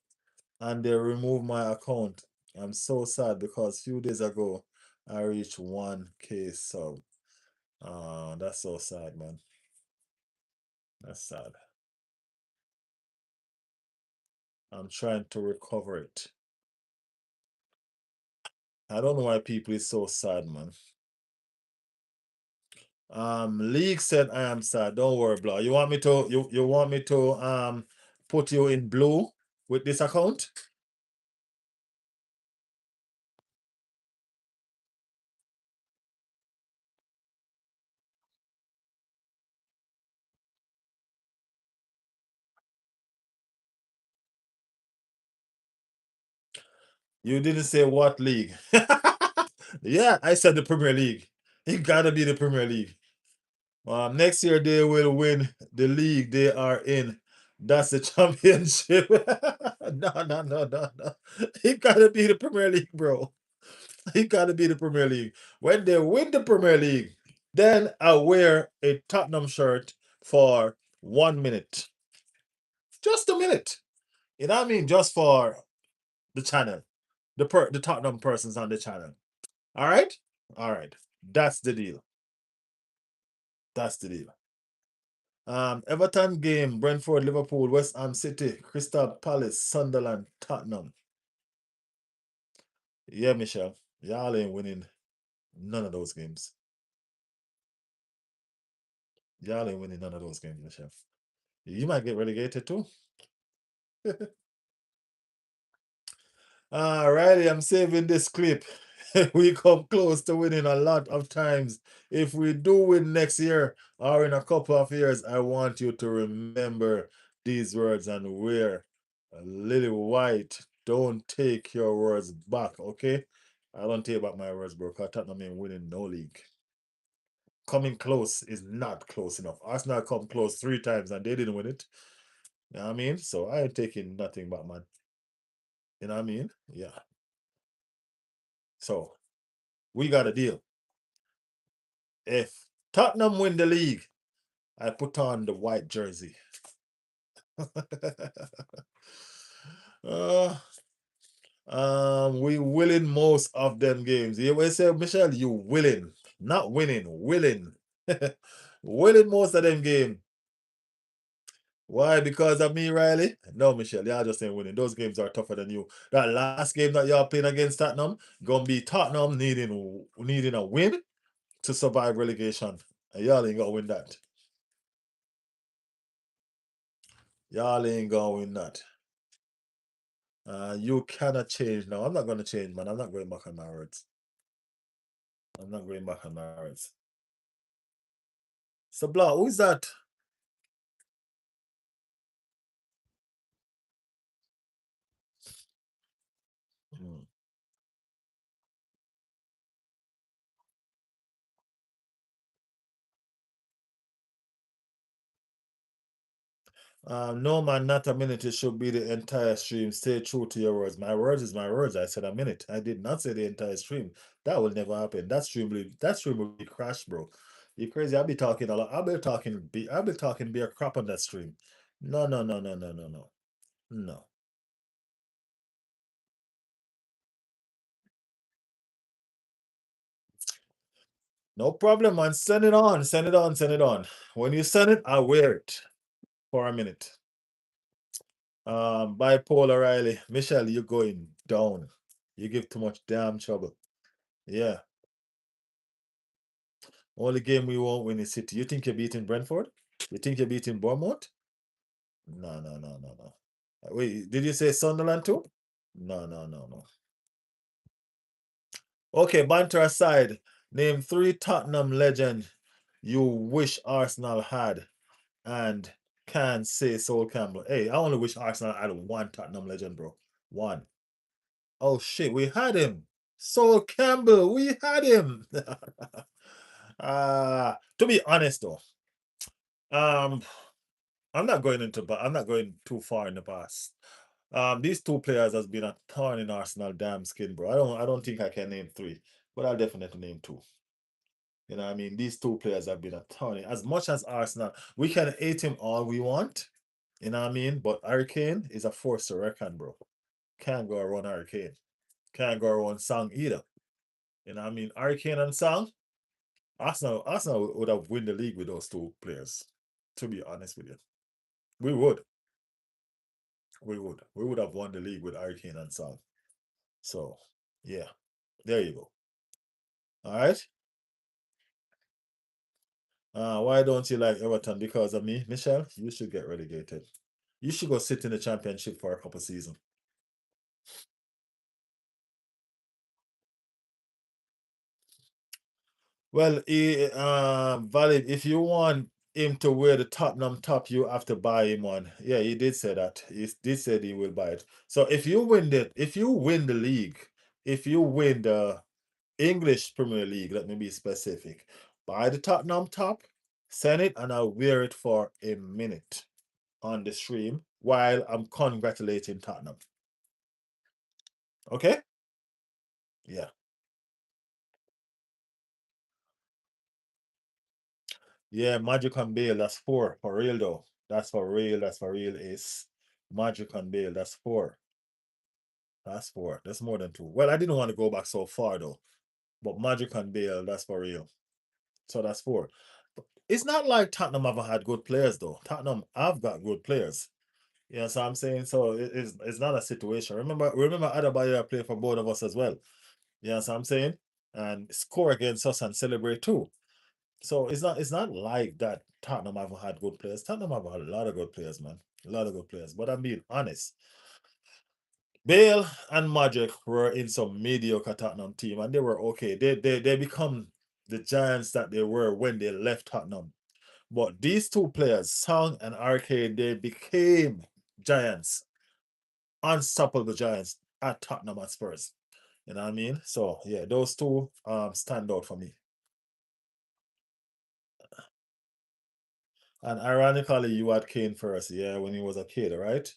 Speaker 1: and they remove my account. I'm so sad because a few days ago I reached 1K sub. That's so sad, man. That's sad. I'm trying to recover it. I don't know why people is so sad, man. League said I am sad. Don't worry, bro. You want me to you want me to put you in blue with this account? You didn't say what league. Yeah, I said the Premier League. It gotta be the Premier League. Next year they will win the league they are in. That's the championship. No. It gotta be the Premier League, bro. It gotta be the Premier League. When they win the Premier League, then I wear a Tottenham shirt for 1 minute. Just a minute. You know what I mean? Just for the channel. The Tottenham persons on the channel. All right? All right. That's the deal. That's the deal. Everton game, Brentford, Liverpool, West Ham City, Crystal Palace, Sunderland, Tottenham. Yeah, Michelle. Y'all ain't winning none of those games. Y'all ain't winning none of those games, Michelle. You might get relegated too. Alrighty, I'm saving this clip. We come close to winning a lot of times. If we do win next year or in a couple of years, I want you to remember these words and wear a little white. Don't take your words back, okay? I don't take back my words, bro. Because Tottenham ain't winning no league. Coming close is not close enough. Arsenal come close 3 times and they didn't win it. You know what I mean? So I ain't taking nothing back, man. You know what I mean? Yeah. So we got a deal. If Tottenham win the league, I put on the white jersey. uh, we willing most of them games. You will say, Michelle, you willing, not winning, willing. Winning most of them game. Why? Because of me, Riley? No, Michelle, y'all just ain't winning. Those games are tougher than you. That last game that y'all playing against Tottenham, gonna be Tottenham needing a win to survive relegation. And y'all ain't gonna win that. Y'all ain't gonna win that. You cannot change now. I'm not gonna change, man. I'm not going back on my words. I'm not going back on my words. So, blah, who is that? Hmm. No man, not a minute. It should be the entire stream. Stay true to your words. My words is my words. I said a minute. I did not say the entire stream. That will never happen. That stream will be crashed, bro. You crazy? I'll be talking a lot. I'll be talking beer crap on that stream. No, no, no, no, no, no, no. No. No problem, man. Send it on. Send it on. Send it on. When you send it, I'll wear it for a minute. Bipolar Riley. Michelle, you're going down. You give too much damn trouble. Yeah. Only game we won't win is City. You think you're beating Brentford? You think you're beating Bournemouth? No, no, no, no, no. Wait, did you say Sunderland too? No, no, no, no. Okay, banter aside, name three Tottenham legend you wish Arsenal had and can't say Sol Campbell. Hey, I only wish Arsenal had one Tottenham legend, bro. One. Oh shit, we had him. Sol Campbell, we had him. To be honest though, um, I'm not going too far in the past. These two players has been a thorn in Arsenal damn skin, bro. I don't think I can name three, but I'll definitely name two. You know what I mean? These two players have been a thorn. As much as Arsenal, we can hate him all we want. You know what I mean? But Hurricane is a force to reckon, bro. Can't go around Hurricane. Can't go around Sang either. You know what I mean? Hurricane and Sang, Arsenal would have won the league with those two players. To be honest with you, we would. We would have won the league with Hurricane and Sang. So, yeah, there you go. All right. Why don't you like Everton? Because of me, Michelle. You should get relegated. You should go sit in the championship for a couple seasons. Well, valid. If you want him to wear the Tottenham top, you have to buy him one. Yeah, he did say that. He did say he will buy it. So if you win the league, if you win the English Premier League, let me be specific. Buy the Tottenham top, send it, and I'll wear it for a minute on the stream while I'm congratulating Tottenham. Okay? Yeah. Yeah, Magic and Bale, that's four. For real though. That's for real. That's for real. Is Magic and Bale. That's four. That's four. That's more than two. Well, I didn't want to go back so far though. But Magic and Bale, that's for real. So that's four. It's not like Tottenham haven't had good players though. Tottenham have got good players. You know what I'm saying? So it's not a situation. Remember Adebayo played for both of us as well. You know what I'm saying? And score against us and celebrate too. So it's not like that Tottenham haven't had good players. Tottenham have a lot of good players, man. A lot of good players. But I'm being honest. Bale and Magic were in some mediocre Tottenham team and they were okay. They become the giants that they were when they left Tottenham. But these two players, Song and Arcade, they became giants, unstoppable giants at Tottenham at Spurs. You know what I mean? So yeah, those two stand out for me. And ironically, you had Kane first, yeah, when he was a kid, right?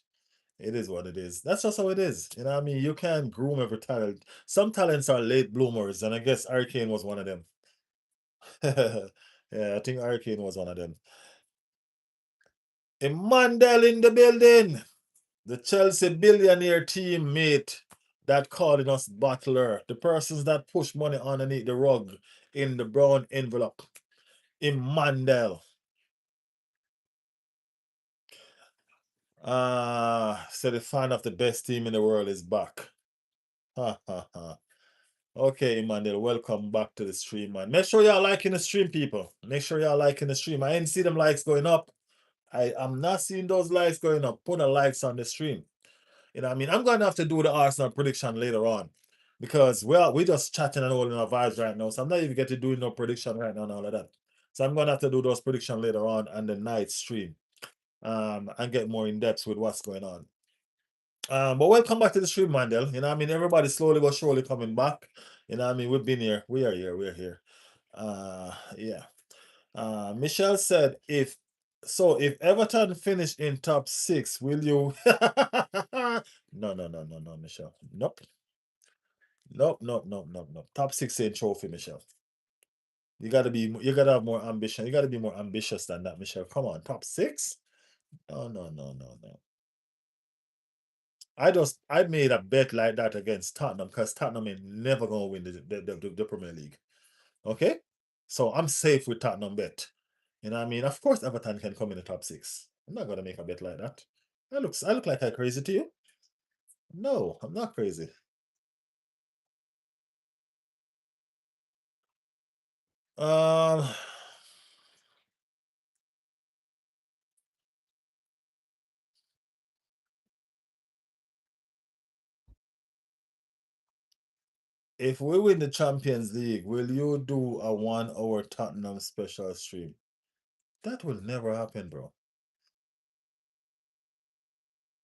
Speaker 1: It is what it is. That's just how it is. You know what I mean? You can't groom every talent. Some talents are late bloomers, and I guess Hurricane was one of them. Yeah, I think Hurricane was one of them. A Mandel in the building. The Chelsea billionaire teammate that calling us Butler. The persons that push money underneath the rug in the brown envelope. In Mandel. So the fan of the best team in the world is back. Ha ha ha. Okay, Emmanuel, welcome back to the stream, man. Make sure y'all liking the stream, people. Make sure y'all liking the stream. I ain't see them likes going up. I'm not seeing those likes going up. Put the likes on the stream. You know what I mean? I'm gonna have to do the Arsenal prediction later on. Because we just chatting and holding our vibes right now. So I'm not even getting to do no prediction right now and all of that. So I'm gonna have to do those prediction later on the night stream. And get more in depth with what's going on. But welcome back to the stream, Mandel. You know what I mean? Everybody slowly but surely coming back. You know what I mean? We've been here. We are here. We're here. Yeah. Michelle said if So if Everton finish in top six, will you? No, no, no, no, no, Michelle. Nope. Nope, nope, nope, nope, nope. Top six ain't trophy, Michelle. You gotta have more ambition. You gotta be more ambitious than that, Michelle. Come on, top six? No, no, no, no, no. I made a bet like that against Tottenham because Tottenham ain't never gonna win the Premier League. Okay? So I'm safe with Tottenham bet. You know what I mean? Of course Everton can come in the top six. I'm not gonna make a bet like that. I look like I'm crazy to you? No, I'm not crazy. Um if we win the Champions League, will you do a 1 hour Tottenham special stream? That will never happen, bro.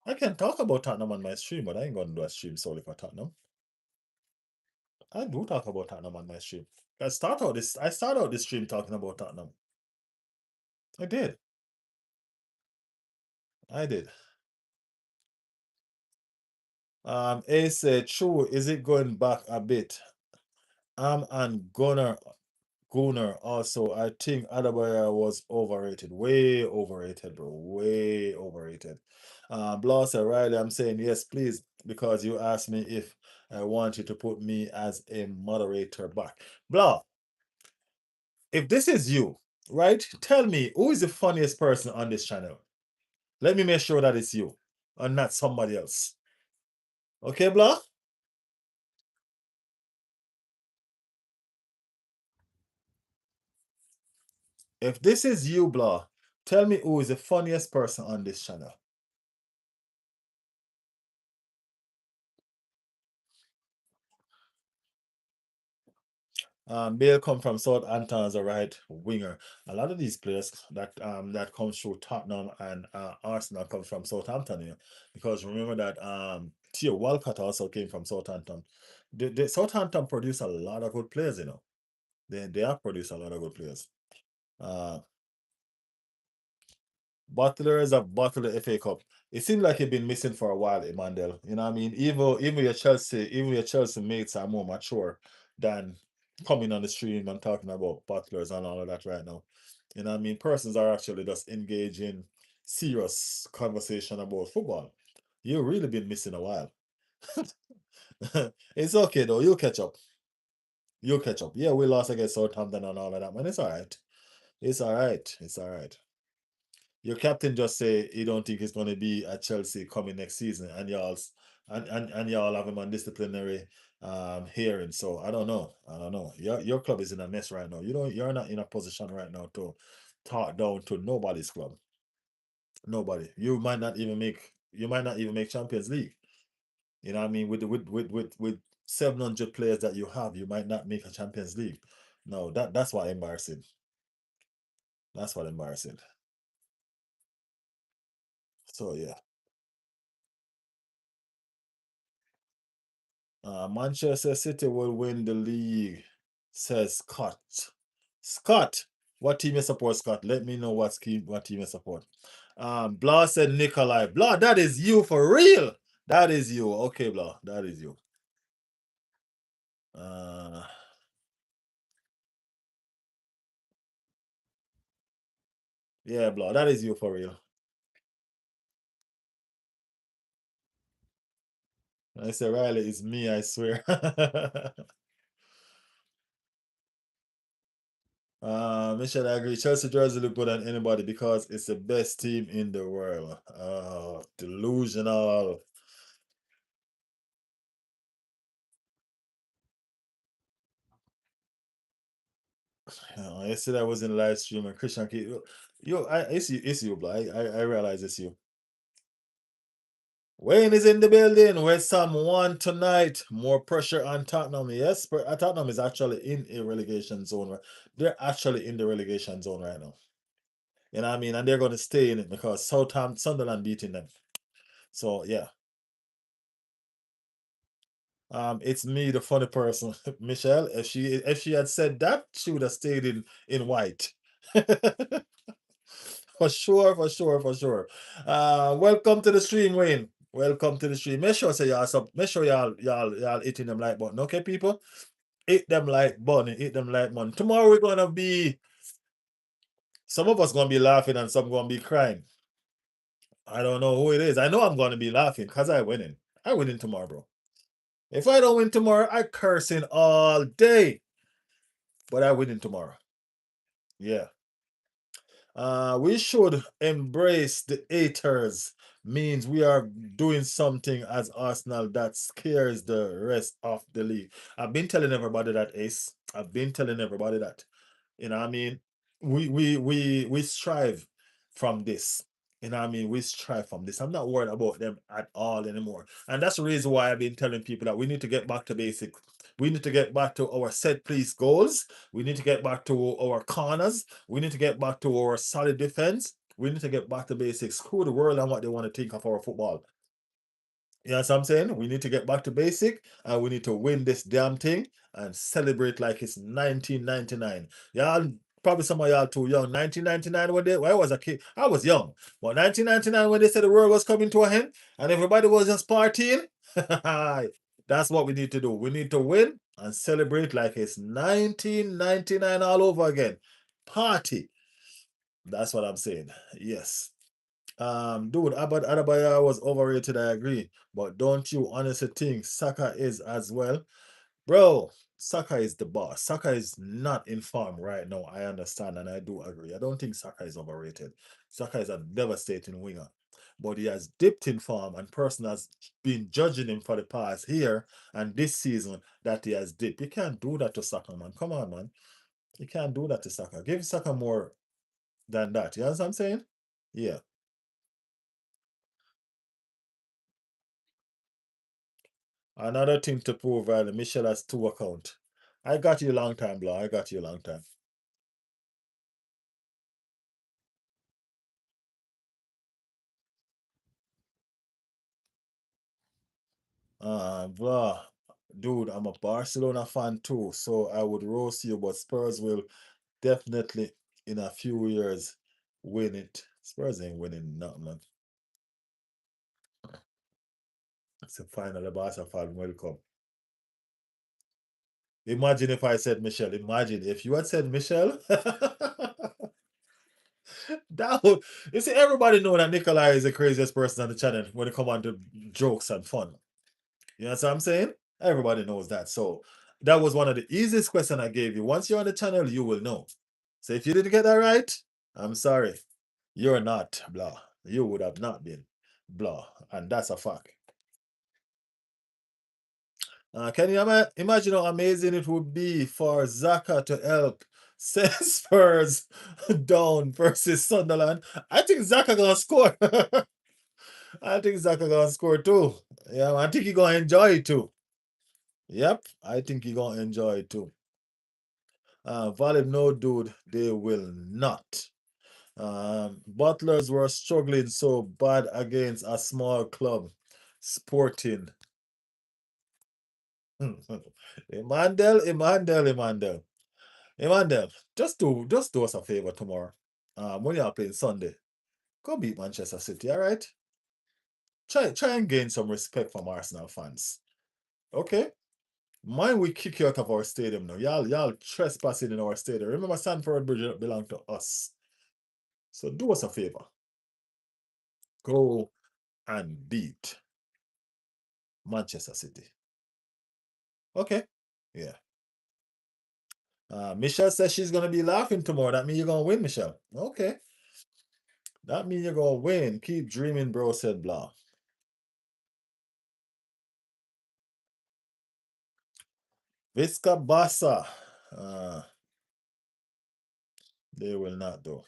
Speaker 1: I can talk about Tottenham on my stream, but I ain't gonna do a stream solely for Tottenham. I do talk about Tottenham on my stream. I start out this stream talking about Tottenham. I did. I did. A said, true, is it going back a bit? And Gunner also, I think Adebayor was overrated. Way overrated, bro. Way overrated. Blah said, Riley, I'm saying yes, please, because you asked me if I want you to put me as a moderator back. Blah, if this is you, right? Tell me who is the funniest person on this channel. Let me make sure that it's you and not somebody else. Okay, Blah? If this is you, Blah, tell me who is the funniest person on this channel. Bale come from Southampton as a right winger. A lot of these players that come through Tottenham and Arsenal come from Southampton here. Because remember that Theo Walcott also came from Southampton. The Southampton produce a lot of good players, you know. They have produced a lot of good players. Uh Butler have bottled the FA Cup. It seems like he's been missing for a while, Emmanuel. You know what I mean? Even your Chelsea mates are more mature than coming on the stream and talking about butlers and all of that right now. You know what I mean? Persons are actually just engaging serious conversation about football. You've really been missing a while. It's okay though. You'll catch up. You'll catch up. Yeah, we lost against Southampton and all of that, man. It's all right. It's all right. It's all right. Your captain just say he don't think he's going to be at Chelsea coming next season, and y'all have him on disciplinary hearing. So I don't know. I don't know. Your club is in a mess right now. You're not in a position right now to talk down to nobody's club. Nobody. You might not even make Champions League. You know what I mean? With 700 players that you have, you might not make a Champions League. No, that's what embarrassing. That's what embarrassing. So yeah. Manchester City will win the league, says Scott. Scott, what team you support, Scott? Let me know what team you support. Blah said Nikolai. Blah, that is you for real. That is you. Okay, Blah, that is you. Uh, yeah, Blah, that is you for real. I say Riley, it's me, I swear. Michelle, I agree. Chelsea jersey look good on anybody because it's the best team in the world. Delusional. Yesterday I was in live stream and Christian it's you, bro. I realize it's you. Wayne is in the building. West Ham won tonight. More pressure on Tottenham. Yes, but Tottenham is actually in a relegation zone. They're actually in the relegation zone right now. You know what I mean? And they're going to stay in it because Sunderland beating them. So yeah. It's me, the funny person, Michelle. If she had said that, she would have stayed in white. For sure, for sure, for sure. Welcome to the stream, Wayne. Welcome to the stream. Make sure say y'all make sure y'all hitting them like button. Okay, people? Hit them like button, hit them like button. Tomorrow we're gonna be some of us gonna be laughing and some gonna be crying. I don't know who it is. I know I'm gonna be laughing because I winning. I winning tomorrow, bro. If I don't win tomorrow, I cursing all day. But I winning tomorrow. Yeah. We should embrace the haters. Means we are doing something as Arsenal that scares the rest of the league. I've been telling everybody that, Ace. I've been telling everybody that. You know what I mean? We strive from this. You know what I mean? We strive from this. I'm not worried about them at all anymore. And that's the reason why I've been telling people that we need to get back to basic. We need to get back to our set piece goals. We need to get back to our corners. We need to get back to our solid defense. We need to get back to basics. Screw the world and what they want to think of our football. You know what I'm saying? We need to get back to basic and we need to win this damn thing and celebrate like it's 1999. Y'all, probably some of y'all too young. 1999 when I was a kid, I was young. But 1999 when they said the world was coming to an end and everybody was just partying, that's what we need to do. We need to win and celebrate like it's 1999 all over again. Party. That's what I'm saying. Yes. Dude, Abad Adabaya was overrated, I agree. But don't you honestly think Saka is as well? Bro, Saka is the boss. Saka is not in form right now. I understand and I do agree. I don't think Saka is overrated. Saka is a devastating winger. But he has dipped in form and person has been judging him for the past year and this season that he has dipped. You can't do that to Saka, man. Come on, man. You can't do that to Saka. Give Saka more than that. You know what I'm saying? Yeah. Another thing to prove, Michelle has two accounts. I got you a long time, bro. I got you a long time. Bro, dude, I'm a Barcelona fan too, so I would roast you, but Spurs will definitely in a few years win it. Spurs ain't winning nothing, man. It's a final, the Barca fan welcome. Imagine if I said Michelle. Imagine if you had said Michelle. That would, you see, everybody know that Nikolai is the craziest person on the channel when it come on to jokes and fun. You know what I'm saying? Everybody knows that. So that was one of the easiest questions I gave you. Once you're on the channel, you will know. So if you didn't get that right, I'm sorry. You're not blah. You would have not been blah. And that's a fact. Can you imagine how amazing it would be for Zaka to help send Spurs down versus Sunderland? I think Zaka gonna score. I think Zaka gonna score too. Yeah, I think he gonna enjoy it too. Yep, I think he gonna enjoy it too. Valid, no, dude, they will not. Butlers were struggling so bad against a small club, Sporting. Emmanuel, just do us a favor tomorrow. When you're playing Sunday, go beat Manchester City, all right? Try and gain some respect from Arsenal fans. Okay? Mind we kick you out of our stadium now. Y'all trespassing in our stadium. Remember, Sanford Bridge belong to us. So do us a favor. Go and beat Manchester City. Okay? Yeah. Michelle says she's gonna be laughing tomorrow. That means you're gonna win, Michelle. Okay. That means you're gonna win. Keep dreaming, bro, said blah. Visca Bassa. They will not do.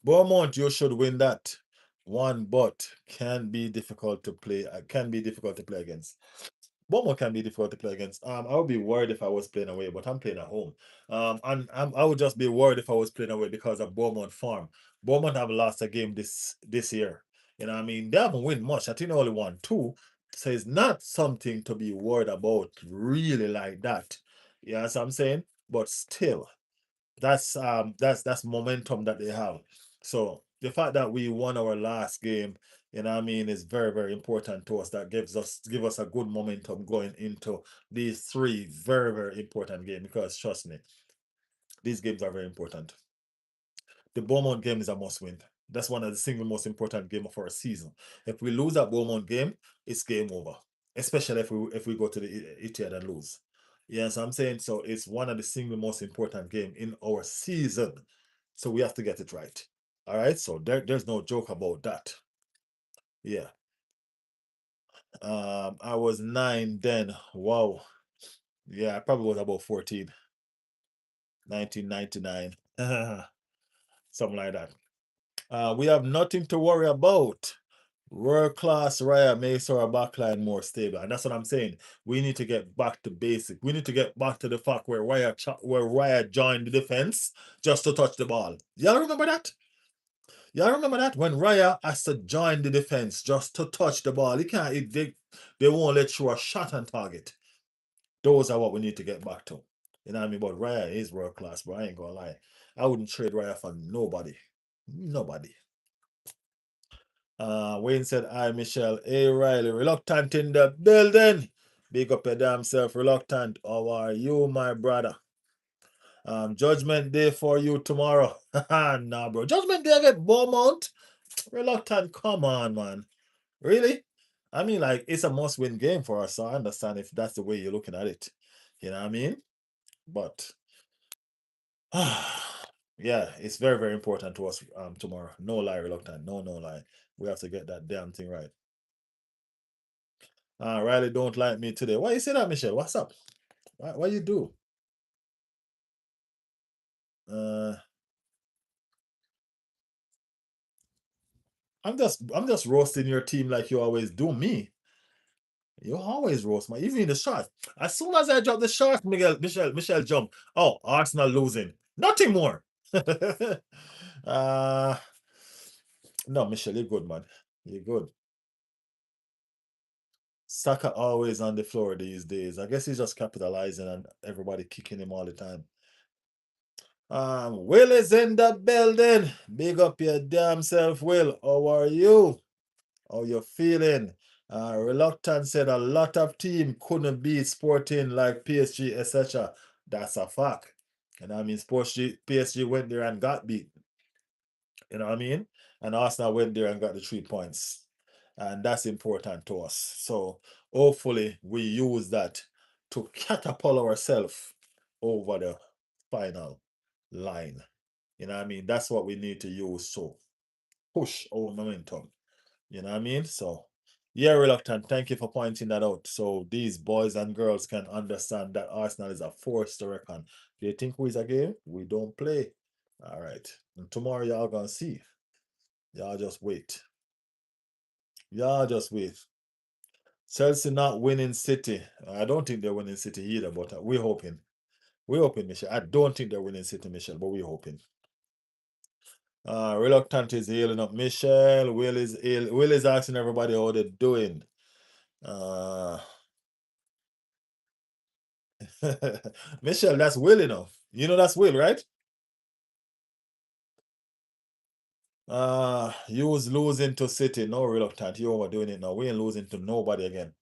Speaker 1: Bournemouth, you should win that one, but can be difficult to play. Can be difficult to play against. Bournemouth can be difficult to play against. I would be worried if I was playing away, but I'm playing at home. And I would just be worried if I was playing away because of Bournemouth form. Bournemouth have lost a game this year. You know what I mean? They haven't won much. I think they only won two. So it's not something to be worried about really like that. You know what I'm saying? But still. That's momentum that they have. So the fact that we won our last game, is very, very important to us. That give us a good momentum going into these three very, very important games, because trust me, these games are very important. The Bournemouth game is a must win. That's one of the single most important game of our season. If we lose that Bournemouth game, it's game over. Especially if we go to the Etihad and lose. Yes, I'm saying so. It's one of the single most important game in our season. So we have to get it right. All right. So there's no joke about that. Yeah. I was 9 then. Wow. Yeah, I probably was about 14. 1999. Something like that. We have nothing to worry about. World class Raya makes our backline more stable, and that's what I'm saying. We need to get back to basic. We need to get back to the fact where Raya joined the defense just to touch the ball. Y'all remember that? Y'all remember that when Raya has to join the defense just to touch the ball? He can't. They won't let you a shot on target. Those are what we need to get back to. You know what I mean? But Raya is world class, bro. I ain't gonna lie. I wouldn't trade Raya for nobody. Nobody. Wayne said, "I, Michelle A. Riley, reluctant in the building. Big up your damn self, reluctant. How are you, my brother? Judgment day for you tomorrow." Nah, bro. Judgment day against Beaumont? Reluctant, come on, man. Really? I mean, like, it's a must-win game for us, so I understand if that's the way you're looking at it. You know what I mean? But yeah, it's very, very important to us tomorrow. No lie, reluctant. No, no lie. We have to get that damn thing right. Riley don't like me today. Why you say that, Michelle? What's up? Why you do? Uh, I'm just roasting your team like you always do me. You always roast my, even in the shot. As soon as I drop the shot, Michelle jump. Oh, Arsenal losing. Nothing more. uh no, Michelle, you're good, man. You're good. Saka always on the floor these days. I guess he's just capitalizing and everybody kicking him all the time. Will is in the building. Big up your damn self, Will. How are you? How you feeling? Reluctant said a lot of team couldn't beat Sporting like PSG, etc. That's a fact. PSG went there and got beat. You know what I mean? And Arsenal went there and got the 3 points. And that's important to us. So hopefully we use that to catapult ourselves over the final line. You know what I mean? That's what we need to use to push our momentum. You know what I mean? So, yeah, reluctant. Thank you for pointing that out. So these boys and girls can understand that Arsenal is a force to reckon. They think we is a game, we don't play. All right. And tomorrow y'all gonna see. Y'all just wait. Y'all just wait. Chelsea not winning City. I don't think they're winning City either, but we're hoping. We're hoping, Michelle. I don't think they're winning City, Michelle, but we're hoping. Reluctant is healing up Michelle. Will is asking everybody how they're doing. Uh Michelle, that's Will enough. You know that's Will, right? You was losing to City. No, reluctant. You overdoing it now. We ain't losing to nobody again.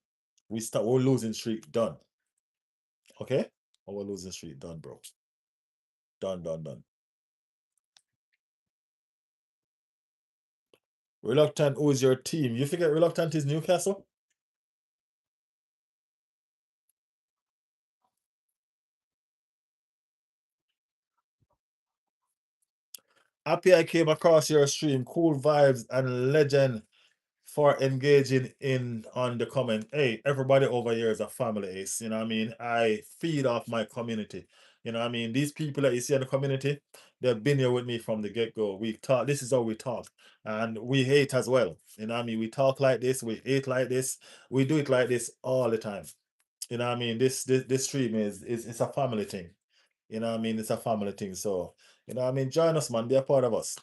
Speaker 1: We're losing streak done. Okay? Our losing streak done, bro. Done, done, done. Reluctant, who is your team? You forget Reluctant is Newcastle? Happy I came across your stream. Cool vibes and legend for engaging in on the comment. Hey, everybody over here is a family ace. You know what I mean? I feed off my community. You know what I mean? These people that you see in the community, they've been here with me from the get-go. We talk, this is how we talk. And we hate as well. You know what I mean? We talk like this, we hate like this, we do it like this all the time. You know what I mean? This stream is it's a family thing. You know what I mean? It's a family thing. So, you know what I mean? Join us, man. Be a part of us.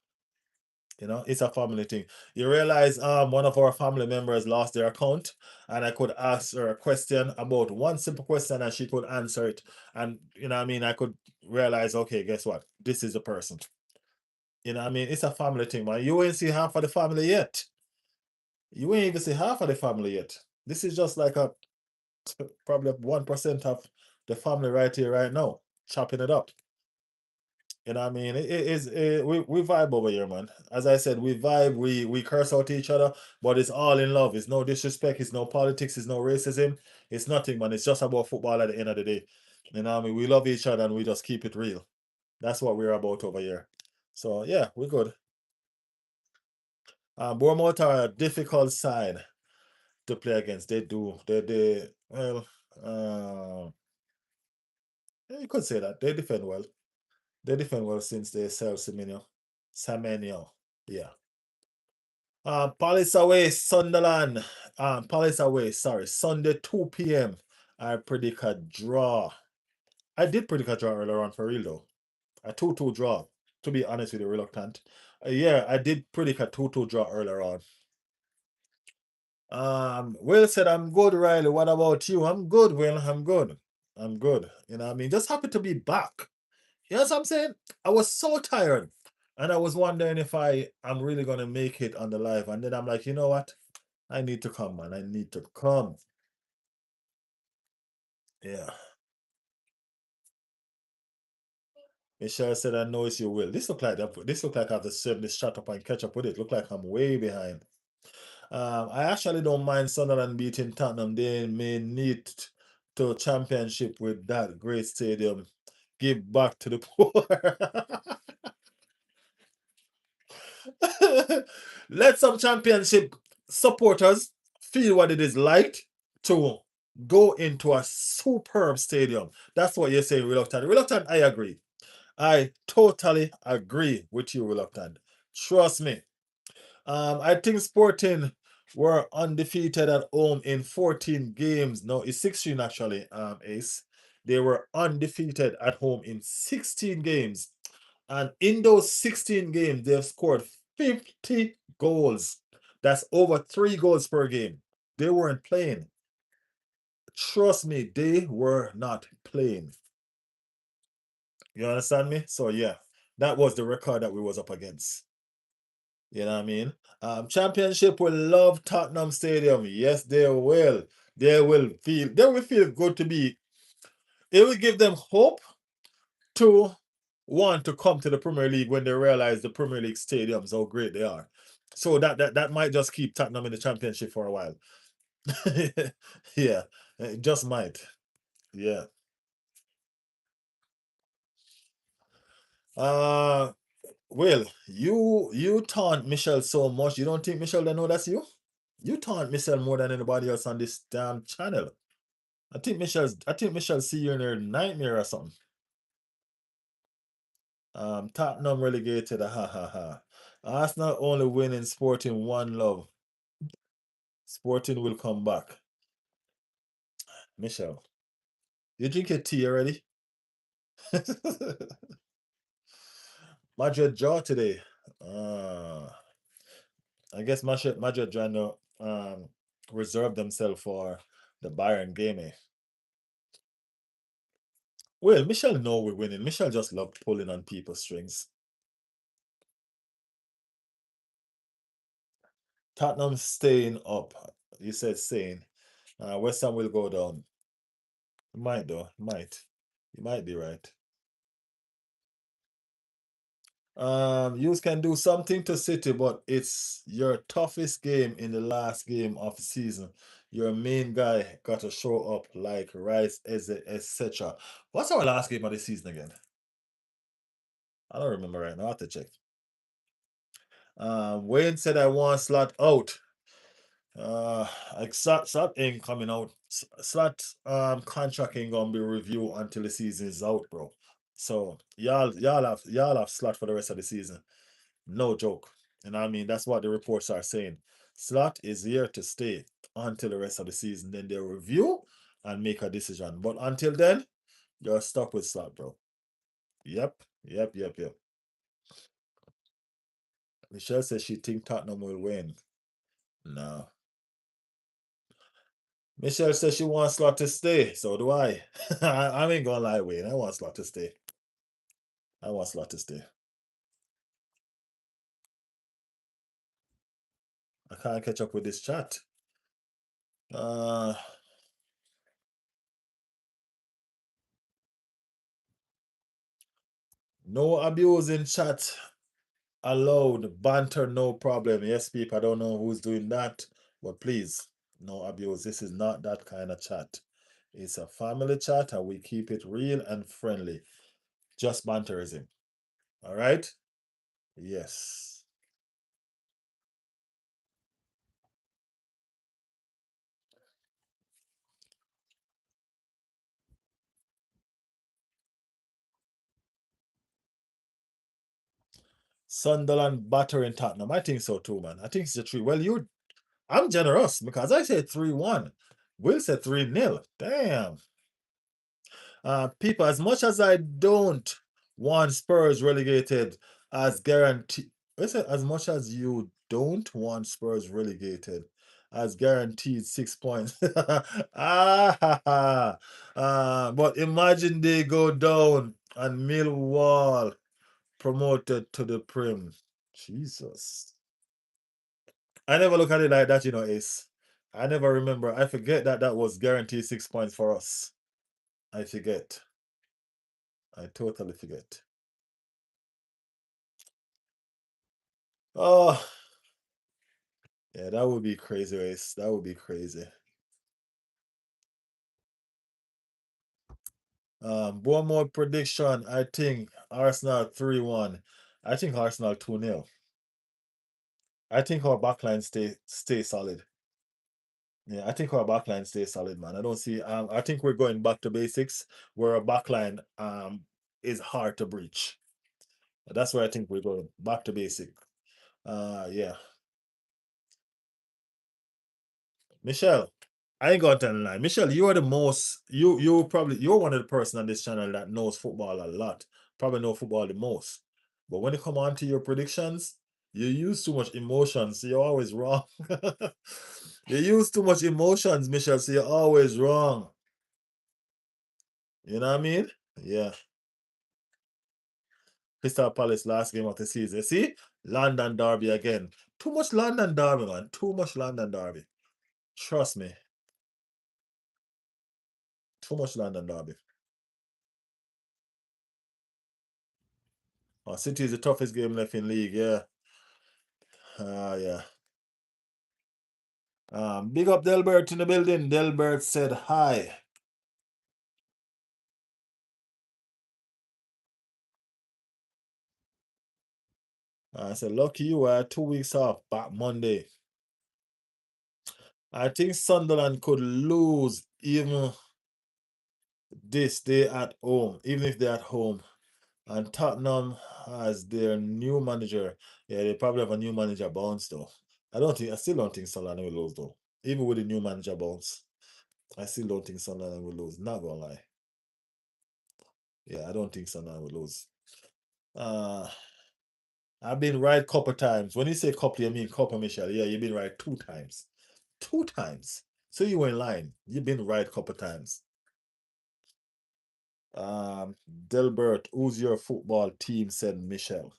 Speaker 1: You know, it's a family thing. You realize one of our family members lost their account, and I could ask her a question about one simple question and she could answer it. And you know what I mean, I could realize, okay, guess what? This is the person. You know what I mean? It's a family thing, man. You ain't see half of the family yet. You ain't even see half of the family yet. This is just like a probably 1% of the family right here, right now, chopping it up. You know what I mean? It is we vibe over here, man. As I said, we vibe, we curse out each other, but it's all in love. It's no disrespect, it's no politics, it's no racism, it's nothing, man. It's just about football at the end of the day. You know what I mean? We love each other and we just keep it real. That's what we're about over here. So yeah, we're good. Bournemouth are a difficult side to play against. They do. They well, uh, yeah, you could say that. They defend well. They defend well since they sell Semenyo. Semenyo. Yeah. Palace away, Sunderland. Palace away, sorry. Sunday, 2 p.m. I predict a draw. I did predict a draw earlier on for real though. A 2-2 draw. To be honest with you, reluctant. Yeah, I did predict a 2-2 draw earlier on. Will said I'm good, Riley. What about you? I'm good, Will. I'm good. I'm good. You know what I mean? Just happy to be back. You know what I'm saying? I was so tired. And I was wondering if I'm really gonna make it on the live. And then I'm like, you know what? I need to come, man. I need to come. Yeah. Michelle said, I know it's your will. This look like I have to serve this shut up and catch up with it. Look like I'm way behind. I actually don't mind Sunderland beating Tottenham. They may need to championship with that great stadium. Give back to the poor. Let some championship supporters feel what it is like to go into a superb stadium. That's what you're saying, reluctant. Reluctant, I agree. I totally agree with you, reluctant. Trust me. I think Sporting were undefeated at home in 14 games. No, it's 16 actually, Ace. They were undefeated at home in 16 games. And in those 16 games, they've scored 50 goals. That's over 3 goals per game. They weren't playing. Trust me, they were not playing. You understand me? So yeah, that was the record that we was up against. You know what I mean? Championship will love Tottenham Stadium. Yes, they will. They will feel good to be. It will give them hope to want to come to the Premier League when they realize the Premier League stadiums how great they are. So that might just keep Tottenham in the championship for a while. Yeah, it just might. Yeah. Uh Well, you taunt Michelle so much. You don't think Michelle they know that's you? You taunt Michelle more than anybody else on this damn channel. I think Michelle see you in her nightmare or something. Tottenham relegated. Ha ha ha. Arsenal only winning Sporting one love. Sporting will come back. Michelle, you drink your tea already? Madrid draw today. Uh, I guess Madrid trying to reserve themselves for the Bayern game. Well, Michelle know we're winning. Michelle just love pulling on people's strings. Tottenham staying up. You said staying. West Ham will go down. Might though. Might. You might be right. You can do something to City, but it's your toughest game in the last game of the season. Your main guy got to show up like Rice, etc. What's our last game of the season again? I don't remember right now. I have to check. Wayne said I want slot out. Like slot ain't coming out. Slot contract ain't gonna be reviewed until the season is out, bro. So y'all have slot for the rest of the season. No joke. And I mean that's what the reports are saying. Slot is here to stay until the rest of the season. Then they'll review and make a decision. But until then, you're stuck with slot, bro. Yep. Yep. Yep. Yep. Michelle says she think Tottenham will win. No. Michelle says she wants Slot to stay. So do I. I ain't gonna lie, Wayne. I want Slot to stay. I want Slot to stay. I can't catch up with this chat. Uh no abuse in chat allowed. Banter, no problem. Yes, people. I don't know who's doing that, but please, no abuse. This is not that kind of chat. It's a family chat, and we keep it real and friendly. Just banterism. All right? Yes. Sunderland battering Tottenham. I think so too, man. I think it's a 3. Well, I'm generous because I said 3-1. Will said 3-0. Damn. People, as much as I don't want Spurs relegated as guaranteed, listen, as much as you don't want Spurs relegated as guaranteed 6 points. But imagine they go down and Millwall promoted to the Prem. Jesus. I never look at it like that, Ace. I never remember. I forget that that was guaranteed 6 points for us. I forget. I totally forget. Oh, yeah, that would be crazy, Ace. That would be crazy. Bournemouth prediction. I think Arsenal 3-1. I think Arsenal 2-0. I think our backline stay solid. Yeah, I think our backline stays solid, man. I don't see. I think we're going back to basics, where our backline is hard to breach. That's where I think we're going back to basic. Yeah, Michelle. I ain't gonna tell a lie. Michelle, you are the most. You're one of the person on this channel that knows football a lot. Probably know football the most. But when it come on to your predictions, you use too much emotions, so you're always wrong. You use too much emotions, Michelle, so you're always wrong. You know what I mean? Yeah. Crystal Palace last game of the season. See? London Derby again. Too much London Derby, man. Too much London Derby. Trust me. Too much London Derby. Oh, City is the toughest game left in league, yeah. Yeah. Big up Delbert in the building. Delbert said hi. I said, lucky you, I had 2 weeks off back Monday. I think Sunderland could lose even this day at home, even if they're at home. And Tottenham has their new manager. Yeah, they probably have a new manager bounce though. I still don't think Sunderland will lose though. Even with the new manager bounce. I still don't think Sunderland will lose. Not gonna lie. Yeah, I don't think Sunderland will lose. Uh I've been right couple times. When you say couple, you mean couple, Michelle. Yeah, you've been right 2 times. 2 times. So you were in line. You've been right couple times. Delbert, who's your football team? Said Michelle.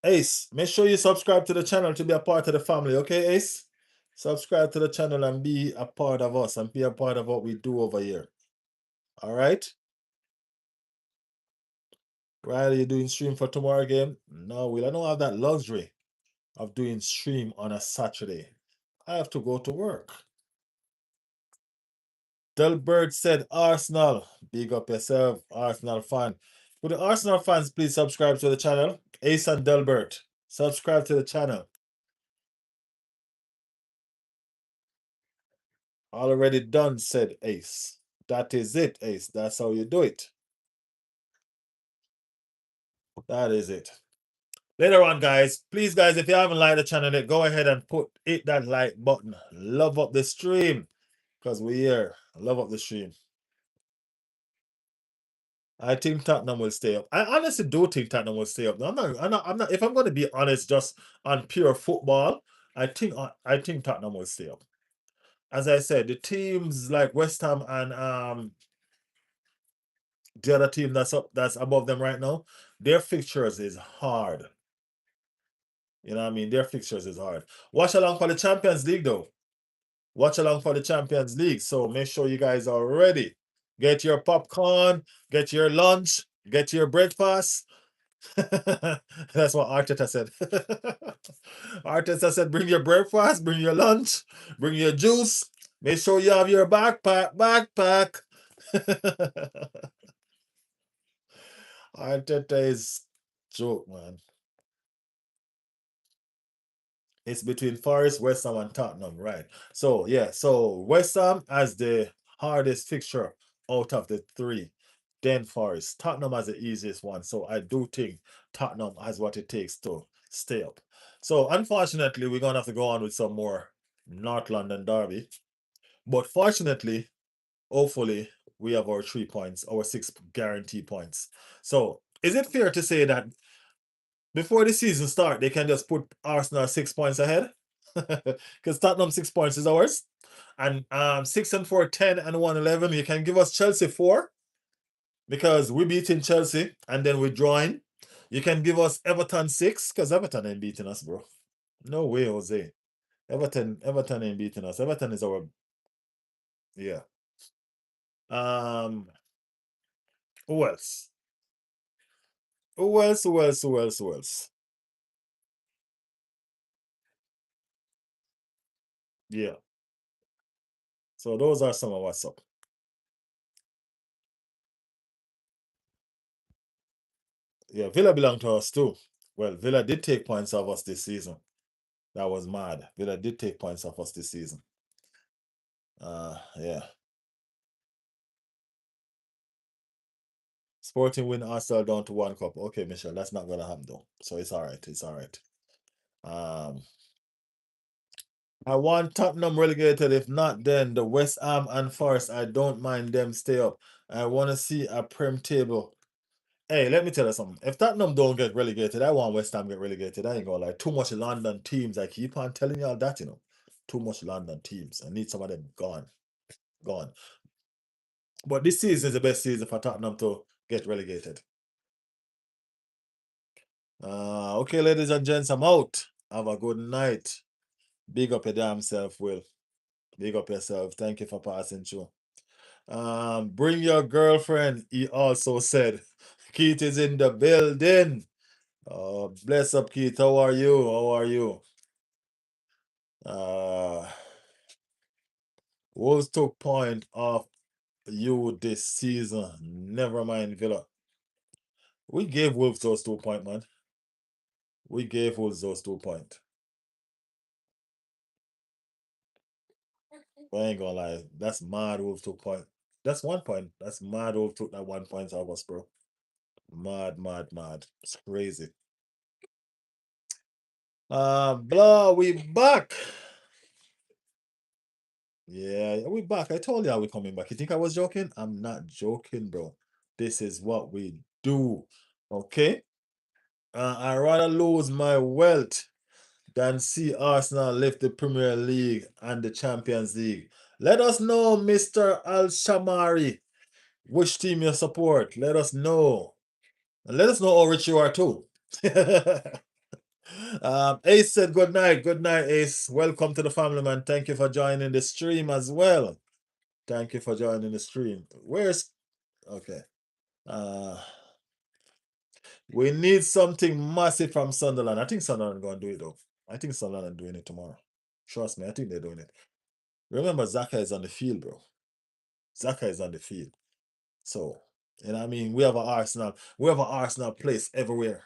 Speaker 1: Ace, make sure you subscribe to the channel to be a part of the family, okay, Ace? Subscribe to the channel and be a part of us and be a part of what we do over here. All right? Riley, you doing stream for tomorrow game? No, Will. I don't have that luxury of doing stream on a Saturday. I have to go to work. Delbert said Arsenal. Big up yourself, Arsenal fan. Would the Arsenal fans please subscribe to the channel? Ace and Delbert. Subscribe to the channel. Already done, said Ace. That is it, Ace. That's how you do it. That is it. Later on, guys, please, guys, if you haven't liked the channel yet, go ahead and hit that like button. Love up the stream, because we here. Love up the stream. I think Tottenham will stay up. I honestly do think Tottenham will stay up. I'm not. If I'm going to be honest, just on pure football, I think Tottenham will stay up. As I said, the teams like West Ham and the other team that's above them right now, their fixtures is hard. You know what I mean? Their fixtures is hard. Watch along for the Champions League though. Watch along for the Champions League. So make sure you guys are ready. Get your popcorn, get your lunch, get your breakfast. That's what Arteta said. Arteta said, bring your breakfast, bring your lunch, bring your juice. Make sure you have your backpack. Arteta is joke, man. It's between Forest, West Ham, and Tottenham, right? So yeah, so West Ham has the hardest fixture out of the three. Then Forest. Tottenham has the easiest one. So I do think Tottenham has what it takes to stay up. So unfortunately, we're gonna have to go on with some more North London derby. But fortunately, hopefully, we have our 3 points, our 6 guarantee points. So is it fair to say that before the season start, they can just put Arsenal 6 points ahead? Because Tottenham 6 points is ours. And 6 and 4, 10 and 1, 11. You can give us Chelsea 4 because we beating Chelsea and then we're drawing. You can give us Everton 6 because Everton ain't beating us, bro. No way, Jose. Everton ain't beating us. Everton is our, yeah. Um, who else? Who else? Yeah. So those are some of what's up. Yeah, Villa belong to us too. Well, Villa did take points off us this season. That was mad. Villa did take points off us this season. Yeah. Sporting win Arsenal down to 1 cup. Okay, Michelle, that's not gonna happen though. So it's all right. It's all right. Um, I want Tottenham relegated. If not, then the West Ham and Forest. I don't mind them stay up. I want to see a Prem table. Hey, let me tell you something. If Tottenham don't get relegated, I want West Ham get relegated. I ain't gonna lie. Too much London teams. I keep on telling y'all that, you know. Too much London teams. I need some of them gone. Gone. But this season is the best season for Tottenham to get relegated. Okay, ladies and gents, I'm out. Have a good night. Big up your damn self, Will. Big up yourself. Thank you for passing through. Bring your girlfriend, he also said. Keith is in the building. Bless up, Keith. How are you? How are you? Wolves took point off you this season. Never mind, Villa. We gave Wolves those 2 points, man. We gave Wolves those 2 points. I ain't gonna lie. That's mad Wolves took point. That's 1 point. That's mad Wolves took that 1 point off us, bro. Mad. It's crazy. Blah, we back. Yeah, we back. I told you we coming back. You think I was joking? I'm not joking, bro. This is what we do. Okay? I'd rather lose my wealth than see Arsenal lift the Premier League and the Champions League. Let us know, Mr. Al Shamari, which team you support. Let us know. And let us know how rich you are too. Ace said good night. Good night, Ace. Welcome to the family, man. Thank you for joining the stream as well. Thank you for joining the stream. Where's okay? Uh we need something massive from Sunderland. I think Sunderland gonna do it though. I think Sunderland doing it tomorrow. Trust me, I think they're doing it. Remember, Zaka is on the field, bro. Zaka is on the field. So, you know what I mean? We have an Arsenal. We have an Arsenal place everywhere.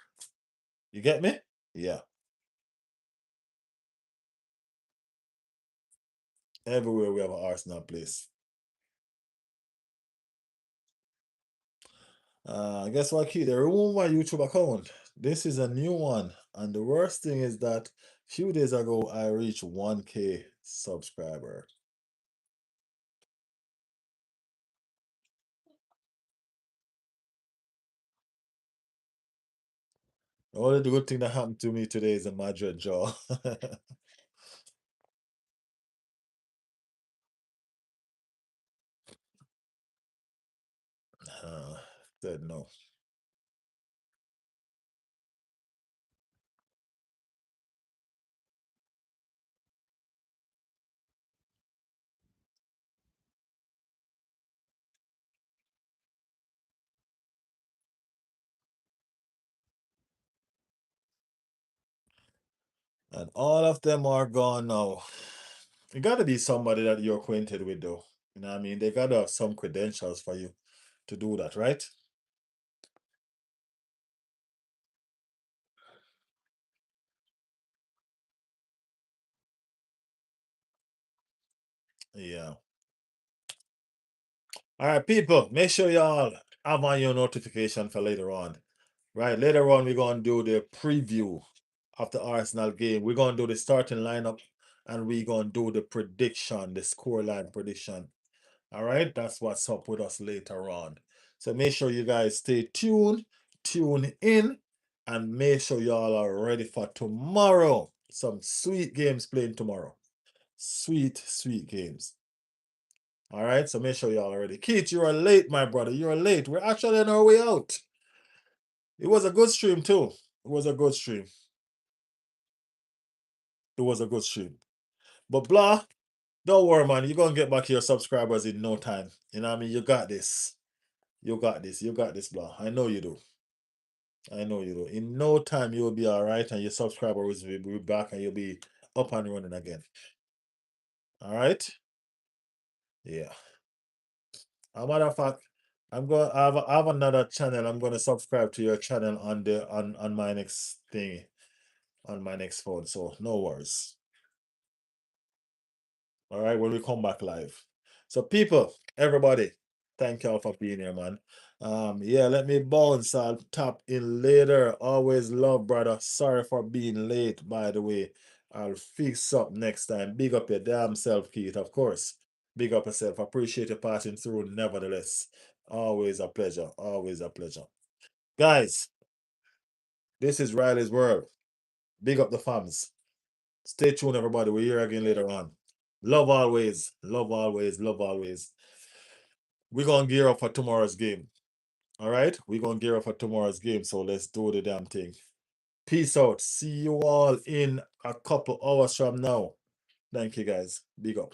Speaker 1: You get me? Yeah. Everywhere we have an Arsenal place. Guess what, kid? They remove my YouTube account. This is a new one. And the worst thing is that few days ago I reached 1K subscriber. The only good thing that happened to me today is a Madrid draw. uh, said no. And all of them are gone now. It got to be somebody that you're acquainted with, though. You know what I mean? They got to have some credentials for you to do that, right? Yeah. All right, people, make sure y'all have on your notification for later on. Right, later on, we're going to do the preview of the Arsenal game. We're going to do the starting lineup and we're going to do the prediction, the scoreline prediction. All right, that's what's up with us later on. So make sure you guys stay tuned, tune in, and make sure y'all are ready for tomorrow. Some sweet games playing tomorrow. Sweet, sweet games. All right, so make sure y'all are ready. Keith, you are late, my brother. You are late. We're actually on our way out. It was a good stream, too. It was a good stream. It was a good stream. But blah, don't worry, man. You're gonna get back your subscribers in no time. You know what I mean? You got this. You got this. You got this, blah. I know you do. I know you do. In no time, you'll be all right, and your subscribers will be back, and you'll be up and running again. All right? Yeah. As a matter of fact, I have another channel. I'm gonna subscribe to your channel on the on my next thing, on my next phone. So no worries. All right, when we come back live. So people, everybody, thank y'all for being here, man. Yeah, let me bounce. I'll tap in later. Always love, brother. Sorry for being late, by the way. I'll fix up next time. Big up your damn self, Keith, of course. Big up yourself. Appreciate you passing through, nevertheless. Always a pleasure. Always a pleasure. Guys, this is Riley's World. Big up the fams. Stay tuned, everybody. We're here again later on. Love always. Love always. Love always. We're going to gear up for tomorrow's game. All right? We're going to gear up for tomorrow's game. So let's do the damn thing. Peace out. See you all in a couple hours from now. Thank you, guys. Big up.